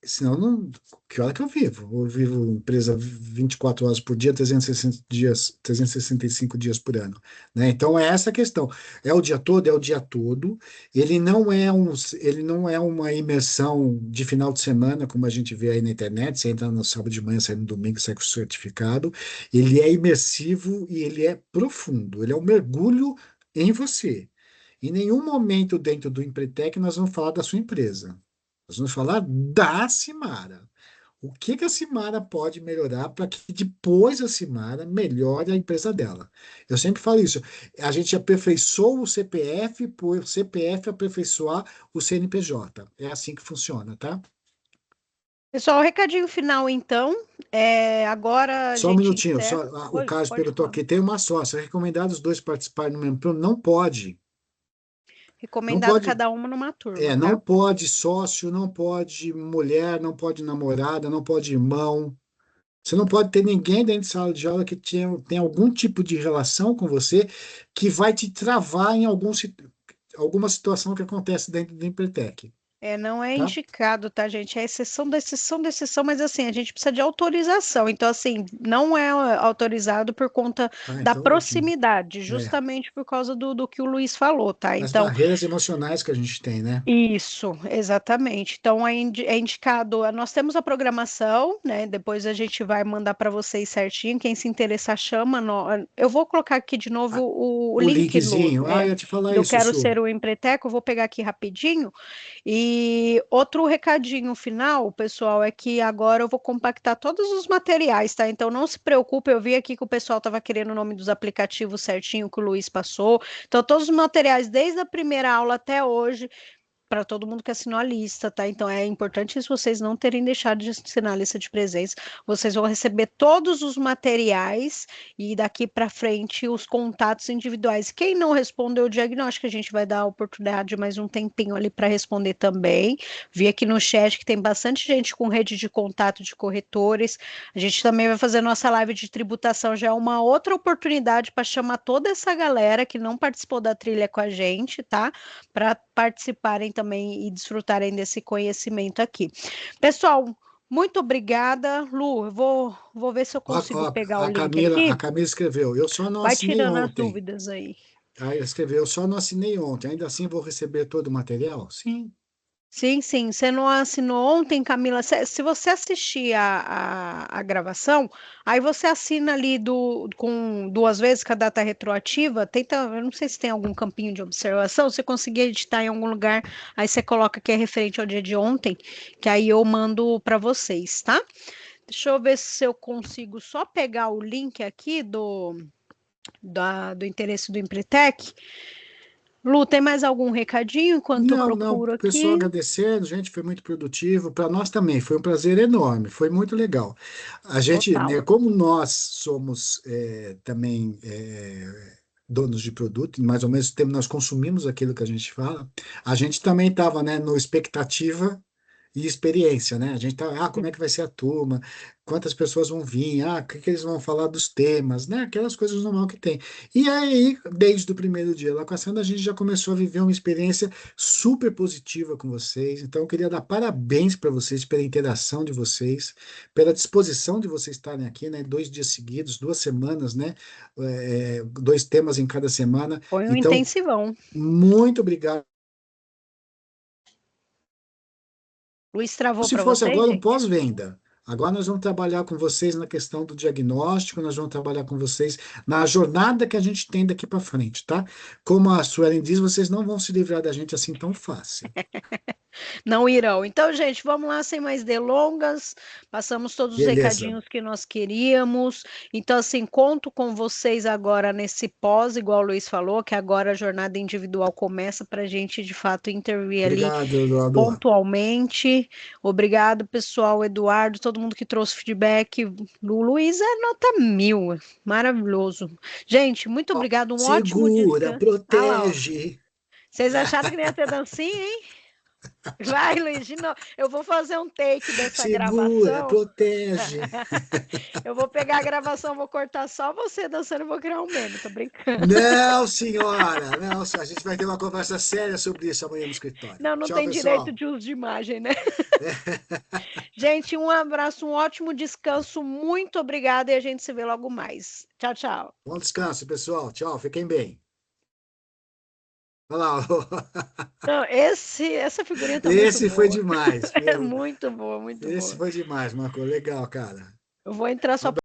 senão não, que hora que eu vivo? Eu vivo empresa 24 horas por dia, 360 dias, 365 dias por ano, né? Então é essa a questão. É o dia todo. Ele não é uma imersão de final de semana, como a gente vê aí na internet, você entra no sábado de manhã, sai no domingo, sai com o certificado. Ele é imersivo e ele é profundo, ele é um mergulho em você. Em nenhum momento dentro do Empretec nós vamos falar da sua empresa. Nós vamos falar da Simara. O que que a Simara pode melhorar para que depois a Simara melhore a empresa dela? Eu sempre falo isso. A gente aperfeiçoa o CPF por o CPF aperfeiçoar o CNPJ. É assim que funciona, tá? Pessoal, o recadinho final, então, agora a Só um gente minutinho. encerra. O Pode, Carlos pode perguntou falar. aqui: tem uma sócia. É recomendado os dois participarem no mesmo plano? Não pode. Não Recomendado pode. cada uma numa turma, Não tá? pode sócio, não pode mulher, não pode namorada, não pode irmão. Você não pode ter ninguém dentro de sala de aula que tem algum tipo de relação com você que vai te travar em alguma situação que acontece dentro do Empretec, Não é tá? indicado, tá, gente? É exceção da exceção da exceção, mas assim, a gente precisa de autorização. Então, assim, não é autorizado por conta Ah, da então ótimo. proximidade, É, justamente por causa do que o Luiz falou, tá? das Então, barreiras emocionais que a gente tem, né? isso, exatamente. Então é indicado. Nós temos a programação, né? Depois a gente vai mandar para vocês certinho. Quem se interessar, chama. Eu vou colocar aqui de novo Ah, o o link linkzinho. Eu ia te falar do isso, Quero Su. Ser o Empreteco. Eu vou pegar aqui rapidinho. E outro recadinho final, pessoal, é que agora eu vou compactar todos os materiais, tá? Então não se preocupe. Eu vi aqui que o pessoal estava querendo o nome dos aplicativos certinho que o Luiz passou. Então todos os materiais, desde a primeira aula até hoje para todo mundo que assinou a lista, tá? Então é importante se vocês não terem deixado de assinar a lista de presença, vocês vão receber todos os materiais e daqui para frente os contatos individuais. Quem não respondeu o diagnóstico, a gente vai dar a oportunidade de mais um tempinho ali para responder também. Vi aqui no chat que tem bastante gente com rede de contato de corretores. A gente também vai fazer nossa live de tributação, já é uma outra oportunidade para chamar toda essa galera que não participou da trilha com a gente, tá? Para participarem também e desfrutarem desse conhecimento aqui. Pessoal, muito obrigada. Lu, eu vou ver se eu consigo pegar o link A aqui. Camila escreveu, eu só não Vai assinei tirando as ontem. dúvidas aí. Aí ela escreveu, eu só não assinei ontem, ainda assim vou receber todo o material? Sim. Sim, sim. Você não assinou ontem, Camila. Se você assistir a gravação, aí você assina ali com 2 vezes com a data retroativa. Tenta, eu não sei se tem algum campinho de observação. Se você conseguir editar em algum lugar, aí você coloca que é referente ao dia de ontem, que aí eu mando para vocês, tá? Deixa eu ver se eu consigo só pegar o link aqui do interesse do Empretec. Lu, tem mais algum recadinho enquanto eu Não, não, procuro pessoal aqui? agradecendo, gente, foi muito produtivo. Para nós também, foi um prazer enorme, foi muito legal. A gente, né, Total. como nós somos também donos de produto, mais ou menos tempo nós consumimos aquilo que a gente fala, a gente também estava, né, no expectativa e experiência, né? A gente tá, como é que vai ser a turma? Quantas pessoas vão vir? O que que eles vão falar dos temas, né? Aquelas coisas normal que tem. E aí, desde o primeiro dia lá com a Sandra, a gente já começou a viver uma experiência super positiva com vocês. Então, eu queria dar parabéns para vocês pela interação de vocês, pela disposição de vocês estarem aqui, né? 2 dias seguidos, 2 semanas, né? 2 temas em cada semana. Foi um Então, intensivão. muito obrigado. Luiz travou Se para fosse vocês, agora um gente? pós-venda. Agora nós vamos trabalhar com vocês na questão do diagnóstico, nós vamos trabalhar com vocês na jornada que a gente tem daqui para frente, tá? Como a Suelen diz, vocês não vão se livrar da gente assim tão fácil. Não irão. Então, gente, vamos lá sem mais delongas. Passamos todos os Beleza. recadinhos que nós queríamos. Então, assim, conto com vocês agora nesse pós, igual o Luiz falou, que agora a jornada individual começa para a gente, de fato, intervir ali Obrigado, Eduardo. pontualmente. Obrigado, pessoal, Eduardo, todo mundo que trouxe feedback. O Luiz é nota 1000, maravilhoso. Gente, muito obrigado, um ótimo Segura, descanso. Ah lá, ó. protege. Vocês acharam que não ia ter dancinha, hein? Vai, Luiz, de novo. Eu vou fazer um take dessa Segura, gravação. protege. Eu vou pegar a gravação, vou cortar só você dançando e vou criar um meme, tô brincando. Não, senhora. Não, a gente vai ter uma conversa séria sobre isso amanhã no escritório. Não, não Tchau, tem direito pessoal. de uso de imagem, né? Gente, um abraço, um ótimo descanso, muito obrigada e a gente se vê logo mais. Tchau, tchau. Bom descanso, pessoal. Tchau, fiquem bem. Olha lá. Não, essa figurinha tá muito Esse foi boa. demais, meu. Muito boa, muito Esse boa. foi demais, Marco. Legal, cara. Eu vou entrar só